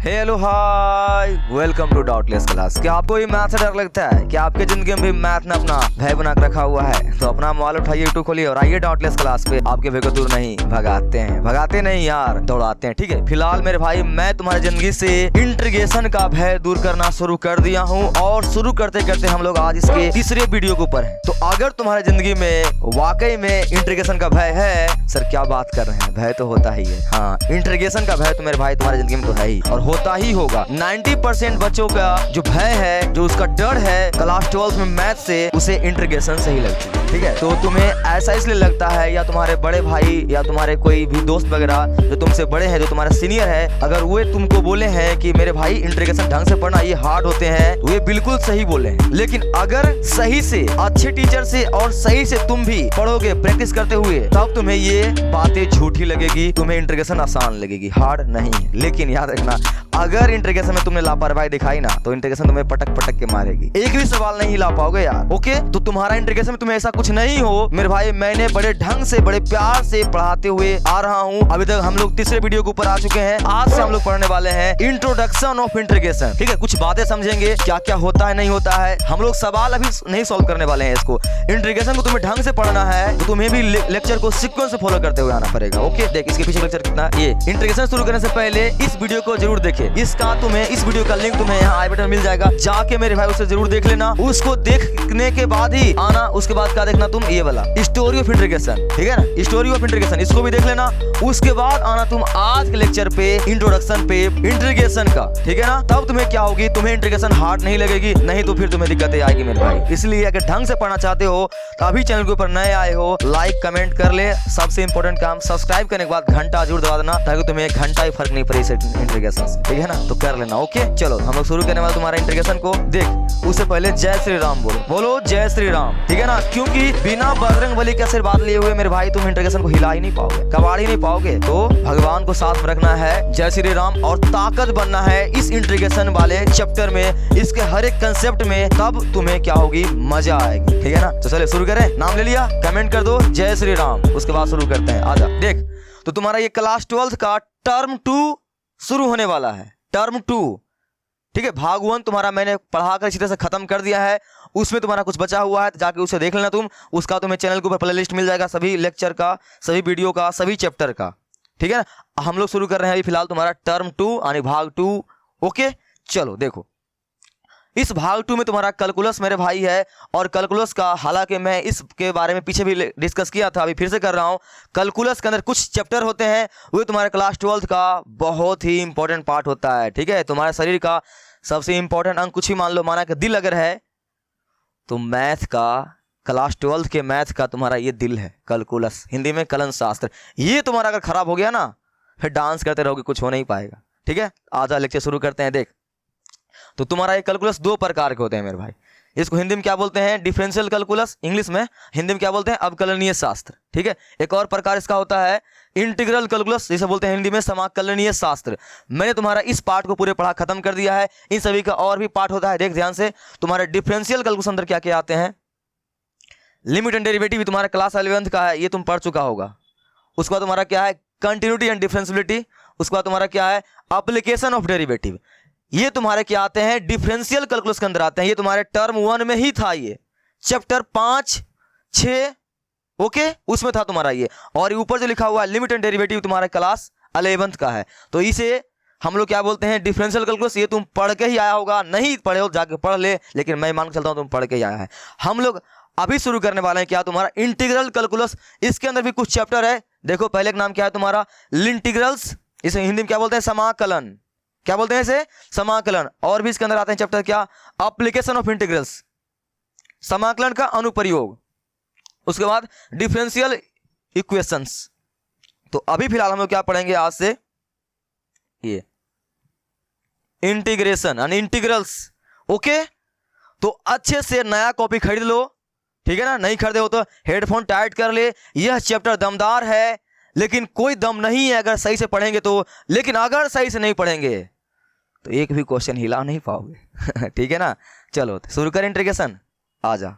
Hello hi, welcome to doubtless class. क्या आपको ये मैथ से डर लगता है? क्या आपके जिंदगी में भी मैथ ने अपना भय बना के रखा हुआ है? तो अपना मोबाइल उठाइए, यूट्यूब खोलिए और आइए डाउटलेस क्लास पे। आपके भय को दूर नहीं भगाते नहीं यार, दौड़ाते हैं। ठीक है, फिलहाल मेरे भाई मैं तुम्हारी जिंदगी से इंटीग्रेशन का भय दूर करना शुरू कर दिया हूँ और शुरू करते करते हम लोग आज इसके तीसरे वीडियो के ऊपर हैं। तो अगर तुम्हारी जिंदगी में वाकई में इंटीग्रेशन का भय है, सर क्या बात कर रहे हैं, भय तो होता ही है। हाँ, इंटीग्रेशन का भय तो मेरे भाई तुम्हारी जिंदगी में तो है ही और होता ही होगा। 90% बच्चों का जो भय है, जो उसका डर है क्लास 12 में मैथ से, उसे इंटीग्रेशन से ही लगती है। ठीक है, तो तुम्हें ऐसा इसलिए लगता है, या तुम्हारे बड़े भाई या तुम्हारे कोई भी दोस्त वगैरह जो तुमसे बड़े हैं, जो तुम्हारे सीनियर है, अगर वो तुमको बोले हैं कि मेरे भाई इंटीग्रेशन ढंग से पढ़ना, ये हार्ड होते हैं, वे बिल्कुल सही बोले हैं। लेकिन अगर सही से, अच्छे टीचर से और सही से तुम भी पढ़ोगे प्रैक्टिस करते हुए, तब तुम्हें ये बातें झूठी लगेगी, तुम्हें इंटीग्रेशन आसान लगेगी, हार्ड नहीं है। लेकिन याद रखना, अगर इंटीग्रेशन में तुमने लापरवाही दिखाई ना, तो इंटीग्रेशन तुम्हें पटक पटक के मारेगी। एक भी सवाल नहीं ला पाओगे यार। ओके, तो तुम्हारा इंटीग्रेशन में तुम्हें ऐसा कुछ नहीं हो मेरे भाई, मैंने बड़े ढंग से, बड़े प्यार से पढ़ाते हुए आ रहा हूँ। अभी तक हम लोग तीसरे वीडियो के ऊपर आ चुके हैं। आज से हम लोग पढ़ने वाले हैं इंट्रोडक्शन ऑफ इंटीग्रेशन। ठीक है, कुछ बातें समझेंगे, क्या क्या होता है, नहीं होता है। हम लोग सवाल अभी नहीं सॉल्व करने वाले हैं। इसको इंटीग्रेशन को तुम्हें ढंग से पढ़ना है, तो तुम्हें भी लेक्चर को सीक्वेंस से फॉलो करते हुए आना पड़ेगा। ओके, देख इसके पीछे लेक्चर कितना। ये इंटीग्रेशन शुरू करने से पहले इस वीडियो को जरूर देखें। इसका तुम्हें, इस वीडियो का लिंक तुम्हें यहाँ आई बटन मिल जाएगा, जाके मेरे भाई उसे जरूर देख लेना। उसको देखने के बाद ही आना। उसके बाद क्या देखना तुम, ये वाला स्टोरी ऑफ इंटीग्रेशन। ठीक है ना, स्टोरी ऑफ इंटीग्रेशन, इसको भी देख लेना। उसके बाद आना तुम आज के लेक्चर पे, इंट्रोडक्शन पे इंटीग्रेशन का। ठीक है ना, तब तुम्हें क्या होगी, तुम्हें इंटीग्रेशन हार्ड नहीं लगेगी, नहीं तो फिर तुम्हें दिक्कतें आएगी मेरे भाई। इसलिए अगर ढंग से पढ़ना चाहते हो तो अभी चैनल के ऊपर नए आए हो, लाइक कमेंट कर ले। सबसे इंपॉर्टेंट काम, सब्सक्राइब करने के बाद घंटा जरूर दबा देना, ताकि तुम्हें एक घंटा ही फर्क नहीं पड़े इस इंटीग्रेशन से। ठीक है ना, तो कर लेना। ओके, चलो हम लोग शुरू करने वाले तुम्हारा इंटीग्रेशन को। देख, उससे पहले जय श्री राम बोलो, बोलो जय श्री राम। ठीक है ना, क्योंकि बिना बजरंगबली के आशीर्वाद लिए हुए मेरे भाई तुम इंटीग्रेशन को हिला ही नहीं पाओगे, कबाड़ ही नहीं पाओगे। तो भगवान को साथ में रखना है, जय श्री राम, और ताकत बनना है इस इंटीग्रेशन वाले चैप्टर में, इसके हर एक कंसेप्ट में। तब तुम्हें क्या होगी, मजा आएगी। ठीक है ना, तो चले शुरू करें। नाम ले लिया, कमेंट कर दो जय श्री राम, उसके बाद शुरू करते हैं। आजा देख, तो तुम्हारा ये क्लास 12 का टर्म 2 शुरू होने वाला है। टर्म 2, ठीक है, भाग 1 तुम्हारा मैंने पढ़ाकर इसी तरह से खत्म कर दिया है। उसमें तुम्हारा कुछ बचा हुआ है तो जाके उसे देख लेना तुम। उसका तुम्हें चैनल के ऊपर प्लेलिस्ट मिल जाएगा, सभी लेक्चर का, सभी वीडियो का, सभी चैप्टर का। ठीक है ना, हम लोग शुरू कर रहे हैं अभी फिलहाल तुम्हारा टर्म 2 यानी भाग 2। ओके, चलो देखो, इस भाग 2 में तुम्हारा कैलकुलस मेरे भाई है। और कैलकुलस का, हालांकि मैं इसके बारे में पीछे भी डिस्कस किया था, अभी फिर से कर रहा हूं। कैलकुलस के अंदर कुछ चैप्टर होते हैं, वो तुम्हारे क्लास 12 का बहुत ही इंपॉर्टेंट पार्ट होता है। ठीक है, तुम्हारे शरीर का सबसे इंपॉर्टेंट अंग कुछ ही मान लो, माना कि दिल अगर है, तो मैथ का, क्लास 12 के मैथ का तुम्हारा ये दिल है, कैलकुलस, हिंदी में कलन शास्त्र। ये तुम्हारा अगर खराब हो गया ना, फिर डांस करते रहोगे, कुछ हो नहीं पाएगा। ठीक है, आधा लेक्चर शुरू करते हैं। देख, तो तुम्हारा ये कैलकुलस 2 प्रकार के होते हैं मेरे भाई। इसको हिंदी में क्या बोलते हैं, डिफरेंशियल कैलकुलस, इंग्लिश में, हिंदी में क्या बोलते हैं, अवकलनीय शास्त्र। ठीक है, एक और प्रकार इसका होता है इंटीग्रल कैलकुलस, जिसे बोलते हैं हिंदी में समाकलनीय शास्त्र। मैंने तुम्हारा इस पार्ट को पूरे पढ़ा खत्म कर दिया है। इन सभी का और भी पार्ट होता है, देख ध्यान से। तुम्हारे डिफरेंशियल कैलकुलस अंदर क्या क्या आते हैं, लिमिट एंड डेरिवेटिव भी तुम्हारा क्लास 11 का है, ये तुम पढ़ चुका होगा। उसके बाद तुम्हारा क्या है, कंटिन्यूटी एंड डिफरेंशियबिलिटी। उसके बाद तुम्हारा क्या है, एप्लीकेशन ऑफ डेरिवेटिव। ये तुम्हारे क्या आते हैं, डिफरेंशियल कैलकुलस के अंदर आते हैं। ये तुम्हारे टर्म 1 में ही था, ये चैप्टर 5, 6, ओके, उसमें था तुम्हारा ये। और ऊपर जो लिखा हुआ है लिमिट एंड डेरिवेटिव, तुम्हारा क्लास 11 का है। तो इसे हम लोग क्या बोलते हैं, डिफरेंशियल कैलकुलस। ये तुम पढ़ के ही आया होगा, नहीं पढ़े हो जाके पढ़ ले, लेकिन मैं मान के चलता हूं तुम पढ़ के ही आया है। हम लोग अभी शुरू करने वाले हैं क्या, तुम्हारा इंटीग्रल कैलकुलस। इसके अंदर भी कुछ चैप्टर है। देखो, पहले का नाम क्या है तुम्हारा, लिंटीग्रल्स, इसे हिंदी में क्या बोलते हैं, समाकलन। क्या बोलते हैं इसे, समाकलन। और भी इसके अंदर आते हैं चैप्टर क्या, एप्लीकेशन ऑफ इंटीग्रल्स, समाकलन का अनुप्रयोग। उसके बाद डिफरेंशियल इक्वेशंस। तो अभी फिलहाल हम लोग क्या पढ़ेंगे आज से, ये इंटीग्रेशन यानी इंटीग्रल्स। ओके, तो अच्छे से नया कॉपी खरीद लो। ठीक है ना, नहीं खरीदे हो तो हेडफोन टाइट कर ले। यह चैप्टर दमदार है, लेकिन कोई दम नहीं है अगर सही से पढ़ेंगे तो। लेकिन अगर सही से नहीं पढ़ेंगे तो एक भी क्वेश्चन हिला नहीं पाओगे। ठीक है ना, चलो शुरू करें इंटीग्रेशन। आजा,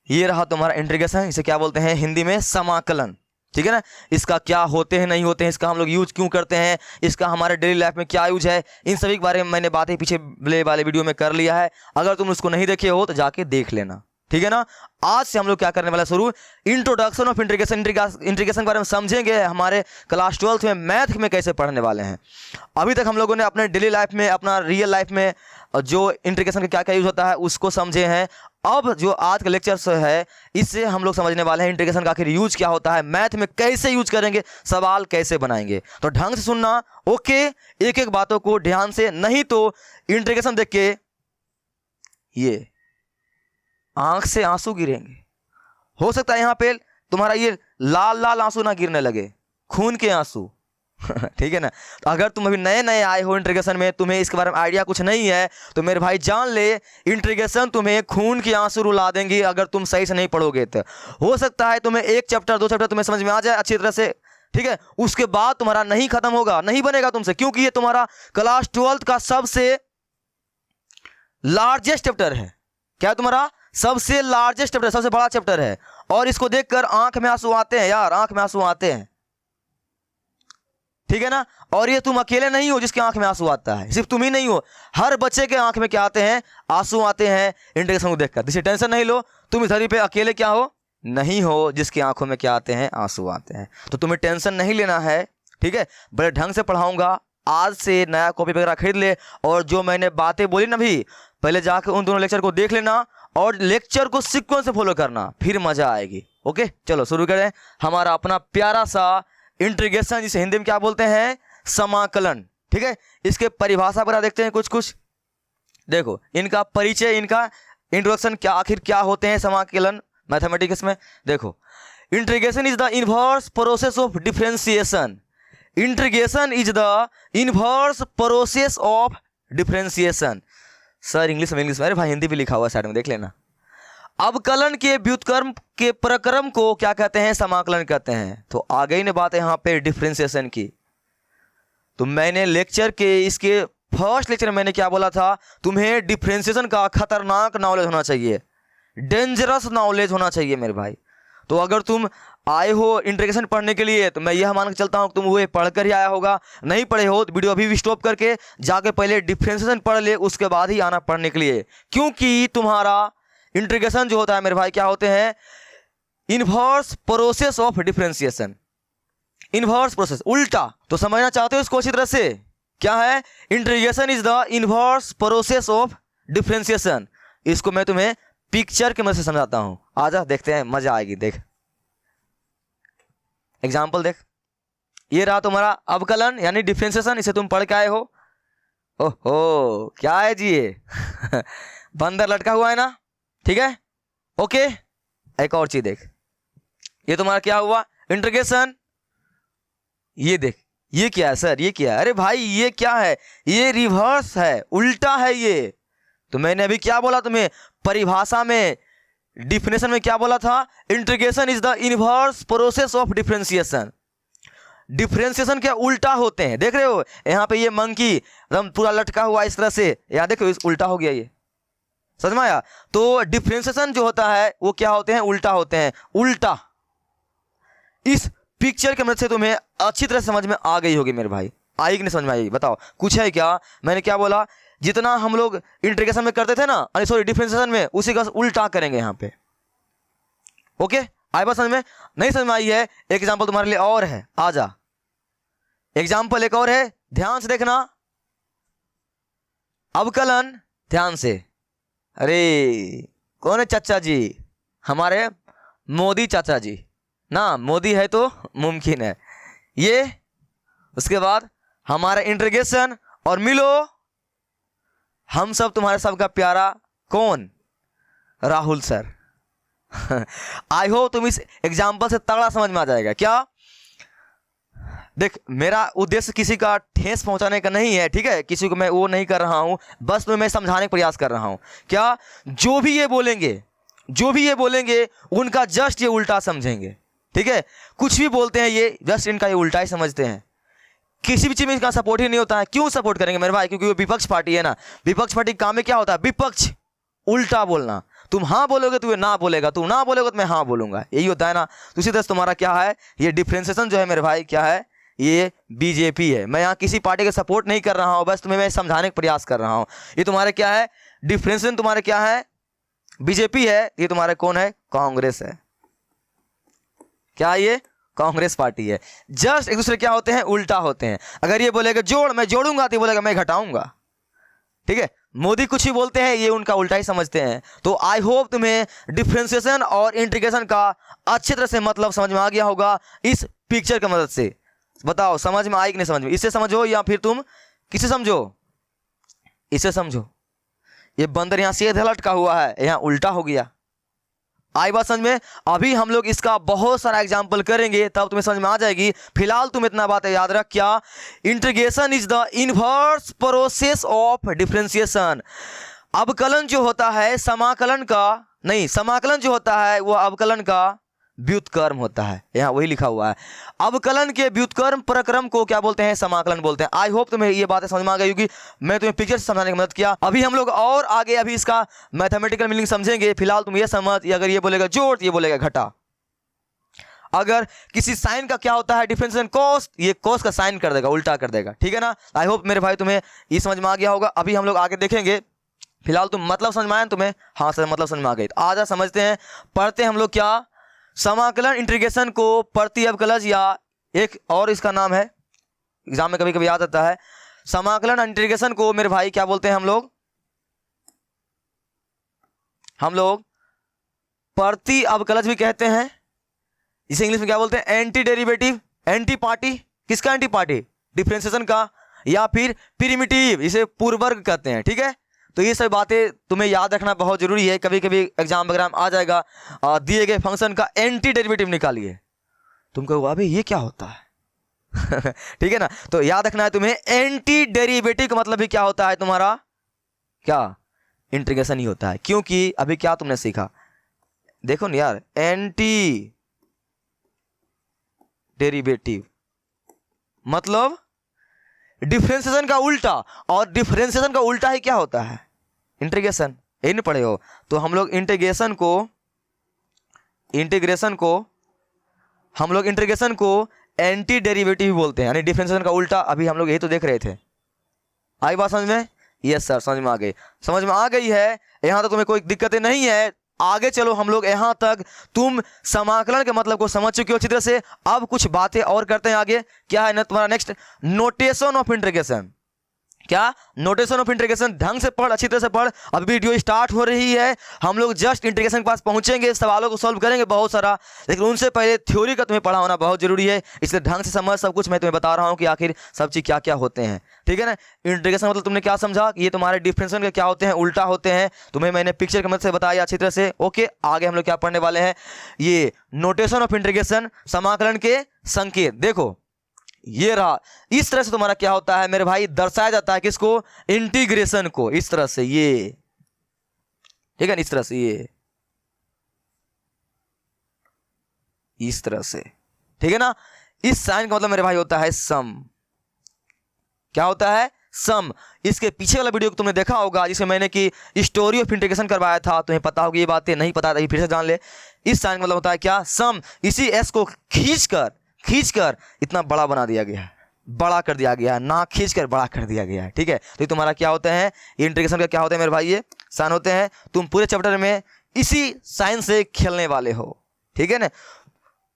ये रहा तुम्हारा इंटीग्रेशन, इसे क्या बोलते हैं हिंदी में, समाकलन। ठीक है ना। इसका क्या होते हैं नहीं होते हैं, इसका हम लोग यूज क्यों करते हैं, इसका हमारे डेली लाइफ में क्या यूज है, इन सभी के बारे में मैंने बातें पीछे वाले वीडियो में कर लिया है। अगर तुम उसको नहीं देखे हो तो जाके देख लेना, ठीक है ना। आज से हम लोग क्या करने वाला शुरू, इंट्रोडक्शन ऑफ इंटीग्रेशन के बारे में समझेंगे। हमारे क्लास 12th में मैथ में कैसे पढ़ने वाले हैं। अभी तक हम लोगों ने अपने डेली लाइफ में, अपना रियल लाइफ में जो इंटीग्रेशन का क्या क्या यूज होता है उसको समझे हैं। अब जो आज का लेक्चर है इससे हम लोग समझने वाले हैं इंटीग्रेशन का आखिर यूज क्या होता है, मैथ में कैसे यूज करेंगे, सवाल कैसे बनाएंगे। तो ढंग से सुनना, ओके, एक एक बातों को ध्यान से, नहीं तो इंटीग्रेशन देख के ये आंख से आंसू गिरेंगे। हो सकता है यहां पे तुम्हारा ये लाल लाल आंसू ना गिरने लगे, खून के आंसू ठीक है ना। तो अगर तुम अभी नए नए आए हो इंटीग्रेशन में, तुम्हें इसके बारे में आइडिया कुछ नहीं है, तो मेरे भाई जान ले, इंटीग्रेशन तुम्हें खून के आंसू रुला देंगी अगर तुम सही से नहीं पढ़ोगे। तो हो सकता है तुम्हें एक चैप्टर 2 चैप्टर तुम्हें समझ में आ जाए अच्छी तरह से, ठीक है, उसके बाद तुम्हारा नहीं खत्म होगा, नहीं बनेगा तुमसे, क्योंकि ये तुम्हारा क्लास 12th का सबसे लार्जेस्ट चैप्टर है। क्या तुम्हारा सबसे लार्जेस्ट चैप्टर, सबसे बड़ा चैप्टर है, और इसको देखकर आंख में आंसू आते हैं यार, आंख में आंसू आते हैं, ठीक है ना। और ये तुम अकेले नहीं हो जिसके आंख में आंसू आता है, सिर्फ तुम ही नहीं हो, हर बच्चे के आंख में क्या आते हैं, आंसू आते हैं इंटीग्रेशन को देखकर। इसे टेंशन नहीं लो, तुम इस धरती पे अकेले क्या हो, नहीं हो जिसकी आंखों में क्या आते हैं, आंसू आते हैं। तो तुम्हें टेंशन नहीं लेना है, ठीक है। बड़े ढंग से पढ़ाऊंगा, आज से नया कॉपी वगैरह खरीद ले, और जो मैंने बातें बोली ना भी, पहले जाकर उन दोनों लेक्चर को देख लेना और लेक्चर को सीक्वेंस से फॉलो करना, फिर मजा आएगी। ओके, चलो शुरू करें हमारा अपना प्यारा सा इंटीग्रेशन, जिसे हिंदी में क्या बोलते हैं, समाकलन, ठीक है। इसके परिभाषा पर देखते हैं कुछ कुछ। देखो इनका परिचय, इनका इंट्रोडक्शन, क्या आखिर क्या होते हैं समाकलन मैथमेटिक्स में। देखो, integration is the inverse process of differentiation. Integration is the inverse process of differentiation. Sir English में, अरे भाई हिंदी भी लिखा हुआ है साइड में, देख लेना। अवकलन के व्युत्क्रम के प्रक्रम को क्या कहते हैं, समाकलन कहते हैं। तो आगे ही ने बात है यहाँ पे डिफरेंशिएशन की। तो मैंने लेक्चर के इसके फर्स्ट लेक्चर में मैंने क्या बोला था, तुम्हें डिफरेंशिएशन का खतरनाक नॉलेज होना चाहिए, डेंजरस नॉलेज होना चाहिए मेरे भाई। तो अगर तुम आए हो इंटीग्रेशन पढ़ने के लिए, तो मैं यह मान के चलता हूँ तुम वो पढ़ कर ही आया होगा। नहीं पढ़े हो तो वीडियो अभी भी स्टॉप करके जाके पहले डिफरेंशिएशन पढ़ ले, उसके बाद ही आना पढ़ने के लिए, क्योंकि तुम्हारा इंटीग्रेशन जो होता है मेरे भाई क्या होते हैं, inverse process of differentiation. Inverse process, उल्टा। तो समझना चाहते हो इसको अच्छी तरह से, क्या है, integration is the inverse process of differentiation. इसको मैं तुम्हें पिक्चर के मदद से समझाता हूं, आजा देखते हैं, मजा आएगी। देख एग्जाम्पल देख, ये रहा तुम्हारा अवकलन यानी डिफरेंशिएशन, इसे तुम पढ़ के आए हो। ओहो क्या है जी ये बंदर लटका हुआ है ना, ठीक है, ओके। एक और चीज देख, ये तुम्हारा क्या हुआ, इंटीग्रेशन। ये देख, ये क्या है सर, ये क्या है, अरे भाई ये क्या है, ये रिवर्स है, उल्टा है ये। तो मैंने अभी क्या बोला तुम्हें परिभाषा में, डिफिनेशन में क्या बोला था, integration is the inverse process of differentiation. Differentiation क्या उल्टा होते हैं, देख रहे हो यहाँ पे ये मंकी एकदम पूरा लटका हुआ इस तरह से, यहाँ देखो उल्टा हो गया, ये समझ में आया। तो डिफरेंशिएशन जो होता है वो क्या होते हैं, उल्टा होते हैं, उल्टा। इस पिक्चर के मदद से तुम्हें अच्छी तरह समझ में आ गई होगी मेरे भाई, आई कि नहीं समझ में आई, बताओ कुछ है क्या। मैंने क्या बोला, जितना हम लोग इंटीग्रेशन में करते थे ना, अरे सॉरी डिफरेंशिएशन में, उसी का उल्टा करेंगे यहाँ पे। ओके, आई बात समझ में, नहीं समझ में आई है, एक एग्जांपल तुम्हारे लिए और है, आजा एग्जांपल एक और है, ध्यान से देखना। अवकलन, ध्यान से, अरे कौन है चाचा जी, हमारे मोदी चाचा जी ना, मोदी है तो मुमकिन है ये। उसके बाद हमारा इंटीग्रेशन, और मिलो हम सब तुम्हारे सबका प्यारा कौन, राहुल सर आई होप तुम इस एग्जाम्पल से तगड़ा समझ में आ जाएगा। क्या देख, मेरा उद्देश्य किसी का ठेस पहुंचाने का नहीं है, ठीक है, किसी को मैं वो नहीं कर रहा हूं, बस तुम्हें मैं समझाने का प्रयास कर रहा हूं। क्या जो भी ये बोलेंगे उनका जस्ट ये उल्टा समझेंगे, ठीक है। कुछ भी बोलते हैं ये जस्ट इनका ये उल्टा ही समझते हैं, किसी भी चीज में इसका सपोर्ट ही नहीं होता है। क्यों सपोर्ट करेंगे मेरे भाई, क्योंकि वो विपक्ष पार्टी है ना, विपक्ष पार्टी का काम में क्या होता है, विपक्ष, उल्टा बोलना। तुम हाँ बोलोगे तो ये ना बोलेगा, तुम ना बोलोगे तो मैं हाँ बोलूंगा, यही होता है ना। तो इसी तरह से तुम्हारा क्या है, ये डिफ्रेंसिएशन जो है मेरे भाई क्या है, ये बीजेपी है। मैं यहाँ किसी पार्टी का सपोर्ट नहीं कर रहा हूँ, बस तुम्हें मैं समझाने का प्रयास कर रहा हूँ। ये तुम्हारे क्या है, डिफ्रेंसिएशन तुम्हारे क्या है, बीजेपी है, ये तुम्हारे कौन है, कांग्रेस है। क्या ये कांग्रेस पार्टी है। जस्ट एक दूसरे क्या होते हैं, उल्टा होते हैं। अगर ये बोलेगा जोड़, मैं जोड़ूंगा, तो ये बोलेगा मैं घटाऊंगा। ठीक है, मोदी कुछ ही बोलते हैं, ये उनका उल्टा ही समझते हैं। तो आई होप तुम्हें डिफ्रेंसिएशन और इंटीग्रेशन का अच्छी तरह से मतलब समझ में आ गया होगा इस पिक्चर की मदद से। बताओ समझ में आई कि नहीं समझ में, इससे समझो या फिर तुम किसे समझो, इसे समझो। ये बंदर यहाँ सीधे लटका हुआ है, यहाँ उल्टा हो गया। आई बात समझ में। अभी हम लोग इसका बहुत सारा एग्जाम्पल करेंगे, तब तुम्हें समझ में आ जाएगी। फिलहाल तुम इतना बात याद रख, क्या, integration is the inverse process of differentiation. अवकलन जो होता है समाकलन का नहीं, समाकलन जो होता है वो अवकलन का व्युत्क्रम होता है, यहाँ वही लिखा हुआ है। अवकलन के व्युत्क्रम प्रक्रम को क्या बोलते हैं, समाकलन बोलते हैं। आई होप तुम्हें ये बातें समझ में आ गई होगी, मैं तुम्हें पिक्चर से समझाने की मदद किया। अभी हम लोग और आगे अभी इसका मैथमेटिकल मीनिंग समझेंगे। फिलहाल तुम ये समझ, अगर ये बोलेगा जोड़, ये बोलेगा घटा। अगर किसी साइन का क्या होता है, डिफरेंशिएशन कॉस, ये कॉस का साइन कर देगा, उल्टा कर देगा। ठीक है ना। आई होप मेरे भाई तुम्हें ये समझ में आ गया होगा। अभी हम लोग आगे देखेंगे। फिलहाल तुम मतलब समझ में आया तुम्हें, हाँ सर मतलब समझ में आ गई। तो आजा समझते हैं, पढ़ते हैं हम लोग क्या, समाकलन इंटीग्रेशन को प्रति अवकलज, या एक और इसका नाम है, एग्जाम में कभी कभी याद आता है, समाकलन इंटीग्रेशन को मेरे भाई क्या बोलते हैं हम लोग प्रति अवकलज भी कहते हैं। इसे इंग्लिश में क्या बोलते हैं, एंटी डेरिवेटिव, एंटी पार्टी। किसका एंटी पार्टी, डिफरेंशिएशन का, या फिर प्रिमिटिव, इसे पूर्वर्ग कहते हैं। ठीक है, तो ये सब बातें तुम्हें याद रखना बहुत जरूरी है। कभी कभी एग्जाम वगैरह में आ जाएगा, दिए गए फंक्शन का एंटी डेरिवेटिव निकालिए, तुम कहोगे अबे ये क्या होता है ठीक है ना। तो याद रखना है तुम्हें, एंटी डेरिवेटिव का मतलब भी क्या होता है तुम्हारा, क्या, इंटीग्रेशन ही होता है। क्योंकि अभी क्या तुमने सीखा, देखो ना यार, एंटी डेरिवेटिव मतलब डिफरेंशिएशन का उल्टा, और डिफरेंशिएशन का उल्टा ही क्या होता है, इंटीग्रेशन। यही नहीं पढ़े हो। तो हम लोग इंटीग्रेशन को एंटी डेरिवेटिव बोलते हैं, यानी डिफरेंशिएशन का उल्टा। अभी हम लोग यही तो देख रहे थे। आई बात समझ में, यस सर समझ में आ गई, समझ में आ गई है। यहाँ तो तुम्हें कोई दिक्कतें नहीं है। आगे चलो, हम लोग यहाँ तक तुम समाकलन के मतलब को समझ चुके हो अच्छी तरह से। अब कुछ बातें और करते हैं आगे। क्या है ना तुम्हारा नेक्स्ट, नोटेशन ऑफ इंटीग्रेशन। क्या, नोटेशन ऑफ इंटीग्रेशन। ढंग से पढ़, अच्छी तरह से पढ़। अब वीडियो स्टार्ट हो रही है, हम लोग जस्ट इंटीग्रेशन के पास पहुंचेंगे, सवालों को सॉल्व करेंगे बहुत सारा, लेकिन उनसे पहले थ्योरी का तुम्हें पढ़ा होना बहुत जरूरी है। इसलिए ढंग से समझ सब कुछ। मैं तुम्हें बता रहा हूं कि आखिर सब चीज क्या क्या होते हैं। ठीक है ना। इंटीग्रेशन मतलब तुमने क्या समझा, कि ये तुम्हारे डिफरेंशिएशन के क्या होते हैं, उल्टा होते हैं। तुम्हें मैंने पिक्चर की मदद से बताया अच्छी तरह से। ओके, आगे हम लोग क्या पढ़ने वाले हैं, ये नोटेशन ऑफ इंटीग्रेशन, समाकलन के संकेत। देखो ये रहा, इस तरह से तुम्हारा क्या होता है मेरे भाई, दर्शाया जाता है किसको, इंटीग्रेशन को, इस तरह से ये। ठीक है, इस तरह से ये, इस तरह से। ठीक है ना। इस साइन का मतलब मेरे भाई होता है सम। क्या होता है, सम। इसके पीछे वाला वीडियो को तुमने देखा होगा, जिसमें मैंने कि स्टोरी ऑफ इंटीग्रेशन करवाया था। तुम्हें पता होगी ये बातें, नहीं पता था फिर से जान ले। इस साइन का मतलब होता है क्या, सम। इसी एस को खींचकर इतना बड़ा बना दिया गया है, बड़ा कर दिया गया है, ना खींचकर बड़ा कर दिया गया है। ठीक है, तो ये तुम्हारा क्या होता है, इंटीग्रेशन का क्या होता है मेरे भाई, ये साइन होते हैं। तुम पूरे चैप्टर में इसी साइन से खेलने वाले हो। ठीक है ना,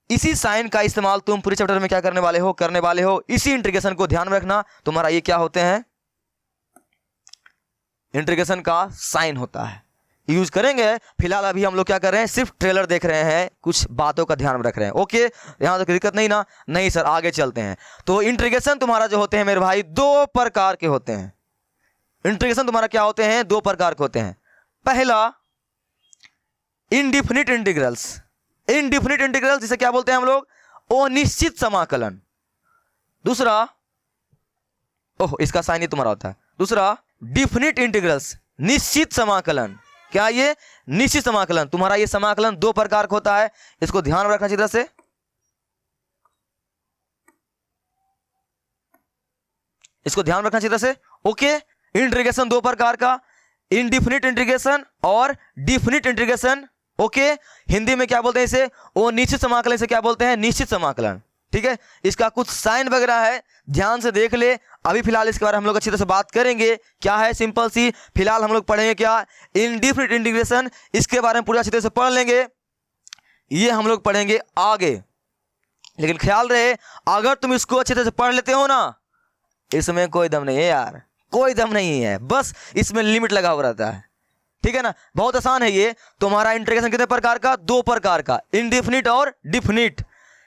इसी साइन का इस्तेमाल तुम पूरे चैप्टर में क्या करने वाले हो। इसी इंटीग्रेशन को ध्यान में रखना। तुम्हारा ये क्या होते हैं, इंटीग्रेशन का साइन होता है, यूज करेंगे। फिलहाल अभी हम लोग क्या कर रहे हैं, सिर्फ ट्रेलर देख रहे हैं, कुछ बातों का ध्यान में रख रहे हैं। ओके, यहां तक दिक्कत नहीं ना, नहीं सर आगे चलते हैं। तो इंटीग्रेशन तुम्हारा जो होते हैं मेरे भाई, दो प्रकार के होते हैं। इंटीग्रेशन तुम्हारा क्या होते हैं, दो प्रकार के होते हैं। पहला, इनडिफिनिट इंटीग्रल्स। इनडिफिनिट इंटीग्रल्स जिसे क्या बोलते हैं हम लोग, अनिश्चित समाकलन। दूसरा, ओह इसका साइन ही तुम्हारा होता है। दूसरा, डिफिनिट इंटीग्रल्स, निश्चित समाकलन। क्या, ये निश्चित समाकलन। तुम्हारा ये समाकलन दो प्रकार का होता है, इसको ध्यान में रखना चाहिए से। इसको ध्यान रखना चाहिए से। ओके, इंटीग्रेशन दो प्रकार का, इनडिफिनिट इंटीग्रेशन और डिफिनिट इंटीग्रेशन। ओके, हिंदी में क्या बोलते हैं इसे? वो निश्चित समाकलन से क्या बोलते हैं? निश्चित समाकलन। ठीक है, इसका कुछ साइन वगैरह है, ध्यान से देख ले। अभी फिलहाल इसके बारे में हम लोग अच्छी तरह से बात करेंगे। क्या है? सिंपल सी, फिलहाल हम लोग पढ़ेंगे क्या? Indefinite integration. इसके बारे में पूरी अच्छी तरह से पढ़ लेंगे, ये हम लोग पढ़ेंगे आगे। लेकिन ख्याल रहे, अगर तुम इसको अच्छी तरह से पढ़ लेते हो ना, इसमें कोई दम नहीं है यार, कोई दम नहीं है, बस इसमें लिमिट लगा हुआ रहता है। ठीक है ना, बहुत आसान है ये। तुम्हारा इंटीग्रेशन कितने प्रकार का? 2 प्रकार का, इनडिफिनिट और डिफिनिट।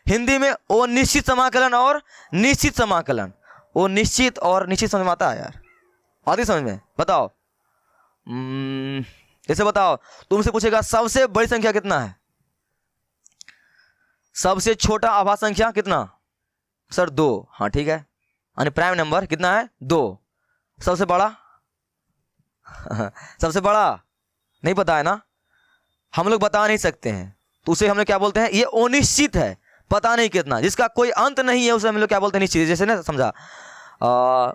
हिंदी में वो निश्चित समाकलन और निश्चित समाकलन। वो निश्चित और निश्चित समझ में आता है यार? आती समझ में? बताओ। जैसे बताओ, तुमसे पूछेगा सबसे बड़ी संख्या कितना है, सबसे छोटा आभाज्य संख्या कितना? सर 2। हाँ ठीक है, यानी प्राइम नंबर कितना है? 2। सबसे बड़ा सबसे बड़ा नहीं पता है ना, हम लोग बता नहीं सकते हैं, तो उसे हम लोग क्या बोलते हैं? ये अनिश्चित है, पता नहीं कितना, जिसका कोई अंत नहीं है, उसे हम लोग क्या बोलते हैं? निश्चित। जैसे ना, समझा,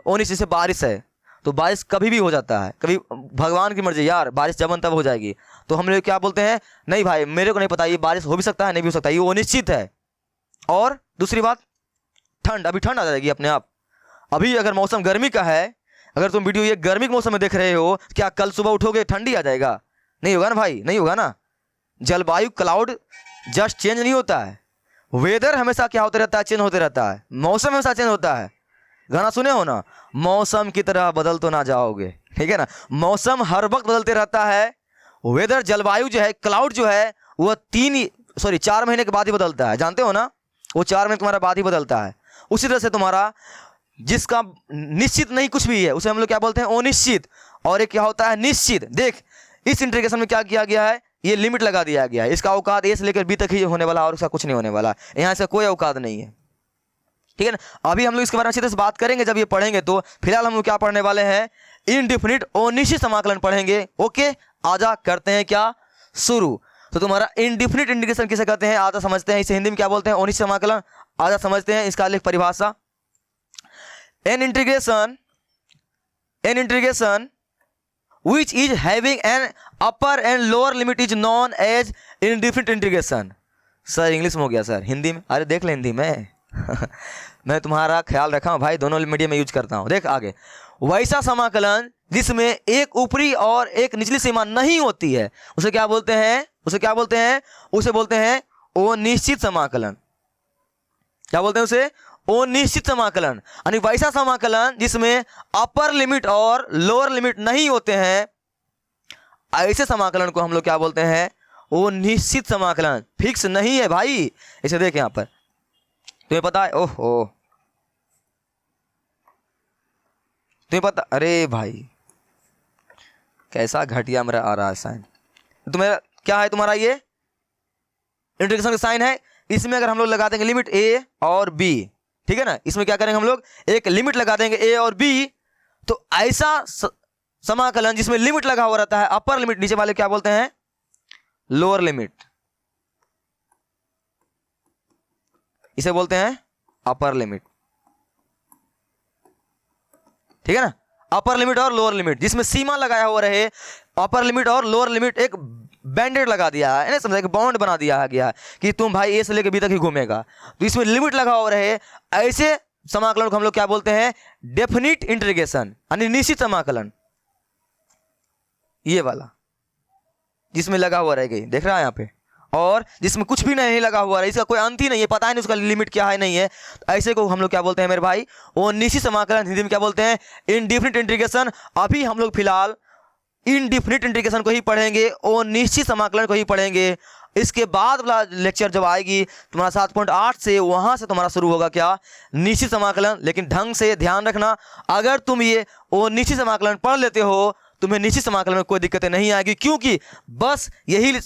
अनिश्चित से बारिश है, तो बारिश कभी भी हो जाता है, कभी भगवान की मर्जी यार बारिश जब तब हो जाएगी, तो हम लोग क्या बोलते हैं? नहीं भाई मेरे को नहीं पता, ये बारिश हो भी सकता है नहीं भी हो सकता है, ये अनिश्चित है। और दूसरी बात, ठंड, अभी ठंड आ जाएगी अपने आप। अभी अगर मौसम गर्मी का है, अगर तुम वीडियो ये गर्मी के मौसम में देख रहे हो, क्या कल सुबह उठोगे ठंडी आ जाएगा? नहीं होगा ना भाई, नहीं होगा ना। जलवायु, क्लाउड जस्ट चेंज नहीं होता है, वेदर हमेशा क्या होते रहता है? चेंज होते रहता है, मौसम हमेशा चेंज होता है। गाना सुने हो ना, मौसम की तरह बदल तो ना जाओगे। ठीक है ना, मौसम हर वक्त बदलते रहता है। वेदर, जलवायु जो है, क्लाउड जो है, वो 4 महीने के बाद ही बदलता है, जानते हो ना, वो 4 महीने तुम्हारा बाद ही बदलता है। उसी तरह से तुम्हारा जिसका निश्चित नहीं कुछ भी है, उसे हम लोग क्या बोलते हैं? अनिश्चित। और एक क्या होता है? निश्चित। देख, इस इंटीग्रेशन में क्या किया गया है? ये लिमिट लगा दिया गया है, इसका औकात ए से लेकर बी तक ही होने वाला, और उसका कुछ नहीं होने वाला, यहाँ से कोई औकात नहीं है। ठीक है ना, अभी हम लोग इसके बारे में अच्छी तरह से बात करेंगे जब ये पढ़ेंगे। तो फिलहाल हम लोग क्या पढ़ने वाले हैं? इनडिफिनिट अनिश्चित समाकलन पढ़ेंगे। ओके, आजा करते हैं क्या? शुरू। तो तुम्हारा इनडिफिनिट इंटीग्रेशन किसे कहते हैं? आजा समझते हैं, इसे हिंदी में क्या बोलते हैं? अनिश्चित समाकलन। आजा समझते हैं इसका लेख परिभाषा। An integration which is having an upper and lower limit is known as indefinite integration। Sir English में हो गया सर, हिंदी में? अरे देख ले हिंदी में मैं तुम्हारा ख्याल रखा हूँ भाई, दोनों मीडियम में यूज करता हूँ। देख आगे, वैसा समाकलन जिसमें एक ऊपरी और एक निचली सीमा नहीं होती है, उसे क्या बोलते हैं? उसे क्या बोलते हैं? उसे बोलते हैं अनिश्चित समाकलन। क्या बोलते हैं उसे? अनिश्चित समाकलन। यानी वैसा समाकलन जिसमें अपर लिमिट और लोअर लिमिट नहीं होते हैं, ऐसे समाकलन को हम लोग क्या बोलते हैं? अनिश्चित समाकलन। फिक्स नहीं है भाई। इसे देख यहाँ पर, तुम्हें पता है? ओहो, तुम्हें पता? अरे भाई कैसा घटिया मेरा आ रहा है साइन। तुम्हें क्या है? तुम्हारा ये इंटीग्रेशन का साइन है, इसमें अगर हम लोग लगा देंगे लिमिट ए और बी, ठीक है ना, इसमें क्या करेंगे हम लोग? एक लिमिट लगा देंगे ए और बी। तो ऐसा समाकलन जिसमें लिमिट लगा हुआ रहता है, अपर लिमिट, नीचे वाले क्या बोलते हैं? लोअर लिमिट, इसे बोलते हैं अपर लिमिट। ठीक है ना, अपर लिमिट और लोअर लिमिट, जिसमें सीमा लगाया हुआ रहे। अपर लिमिट और लोअर लिमिट एक बैंडेड लगा दिया है ना, समझा, बॉन्ड बना दिया गया कि तुम भाई ए से लेकर बी तक ही घूमेगा, तो इसमें लिमिट लगा हुआ रहे। ऐसे समाकलन को हम लोग क्या बोलते हैं? डेफिनिट इंटीग्रेशन, यानी निश्चित समाकलन। ये वाला जिसमें लगा हुआ रहेगा, देख रहा है यहाँ पे, और जिसमें कुछ भी नहीं लगा हुआ है, इसका कोई अंत ही नहीं है, पता ही नहीं उसका लिमिट क्या है नहीं है, ऐसे को हम लोग क्या बोलते हैं मेरे भाई? वो निश्चित समाकलन। हिंदी में क्या बोलते हैं? Indefinite integration. अभी हम लोग फिलहाल इनडिफिनिट इंटीग्रेशन को ही पढ़ेंगे और निश्चित समाकलन को ही पढ़ेंगे। इसके बाद वाला लेक्चर जब आएगी तुम्हारा 7.8 से, वहां से तुम्हारा शुरू होगा क्या? निश्चित समाकलन। लेकिन ढंग से ध्यान रखना, अगर तुम ये निश्चित समाकलन पढ़ लेते हो, तुम्हें निश्चित समाकलन में कोई दिक्कतें नहीं आएगी, क्योंकि बस यही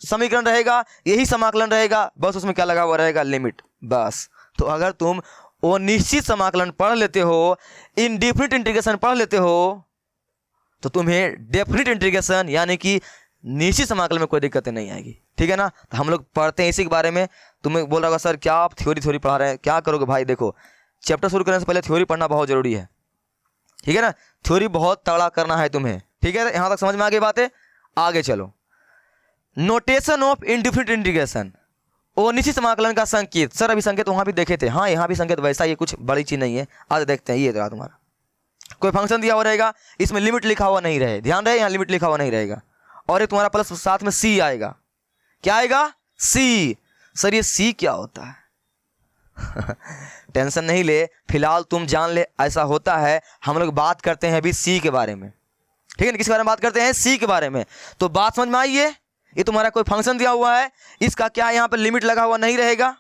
समीकरण रहेगा, यही समाकलन रहेगा, बस उसमें क्या लगा हुआ रहेगा? लिमिट, बस। तो अगर तुम वो निश्चित समाकलन पढ़ लेते हो, इनडिफिनिट इंटीग्रेशन पढ़ लेते हो, तो तुम्हें डेफिनिट इंटीग्रेशन यानी कि निश्चित समाकलन में कोई दिक्कतें नहीं आएगी। ठीक है ना, तो हम लोग पढ़ते हैं इसी के बारे में। तुम्हें बोल रहा होगा सर क्या आप थ्योरी पढ़ा रहे हैं, क्या करोगे भाई? देखो, चैप्टर शुरू करने से पहले थ्योरी पढ़ना बहुत जरूरी है। ठीक है ना, थ्योरी बहुत तगड़ा करना है तुम्हें, ठीक है, यहां तक समझ में आ गई बातें। आगे चलो, नोटेशन ऑफ इंडिफिनिट इंटीग्रेशन, अनिश्चित समाकलन का संकेत। सर अभी संकेत वहां भी देखे थे, हाँ यहाँ भी संकेत वैसा, ये कुछ बड़ी चीज नहीं है। आज देखते हैं, ये रहा तुम्हारा कोई फंक्शन दिया हुआ रहेगा, इसमें लिमिट लिखा हुआ नहीं रहे, ध्यान रहे, यहाँ लिमिट लिखा हुआ नहीं रहेगा, और एक तुम्हारा प्लस साथ में सी आएगा। क्या आएगा? सी। सर ये सी क्या होता है? टेंशन नहीं ले, फिलहाल तुम जान ले ऐसा होता है। हम लोग बात करते हैं अभी सी के बारे में, ठीक है ना, किसके बारे में बात करते हैं? सी के बारे में। तो बात समझ में आई है? ये तुम्हारा कोई फंक्शन दिया हुआ है, इसका क्या यहाँ पर लिमिट लगा हुआ नहीं रहेगा।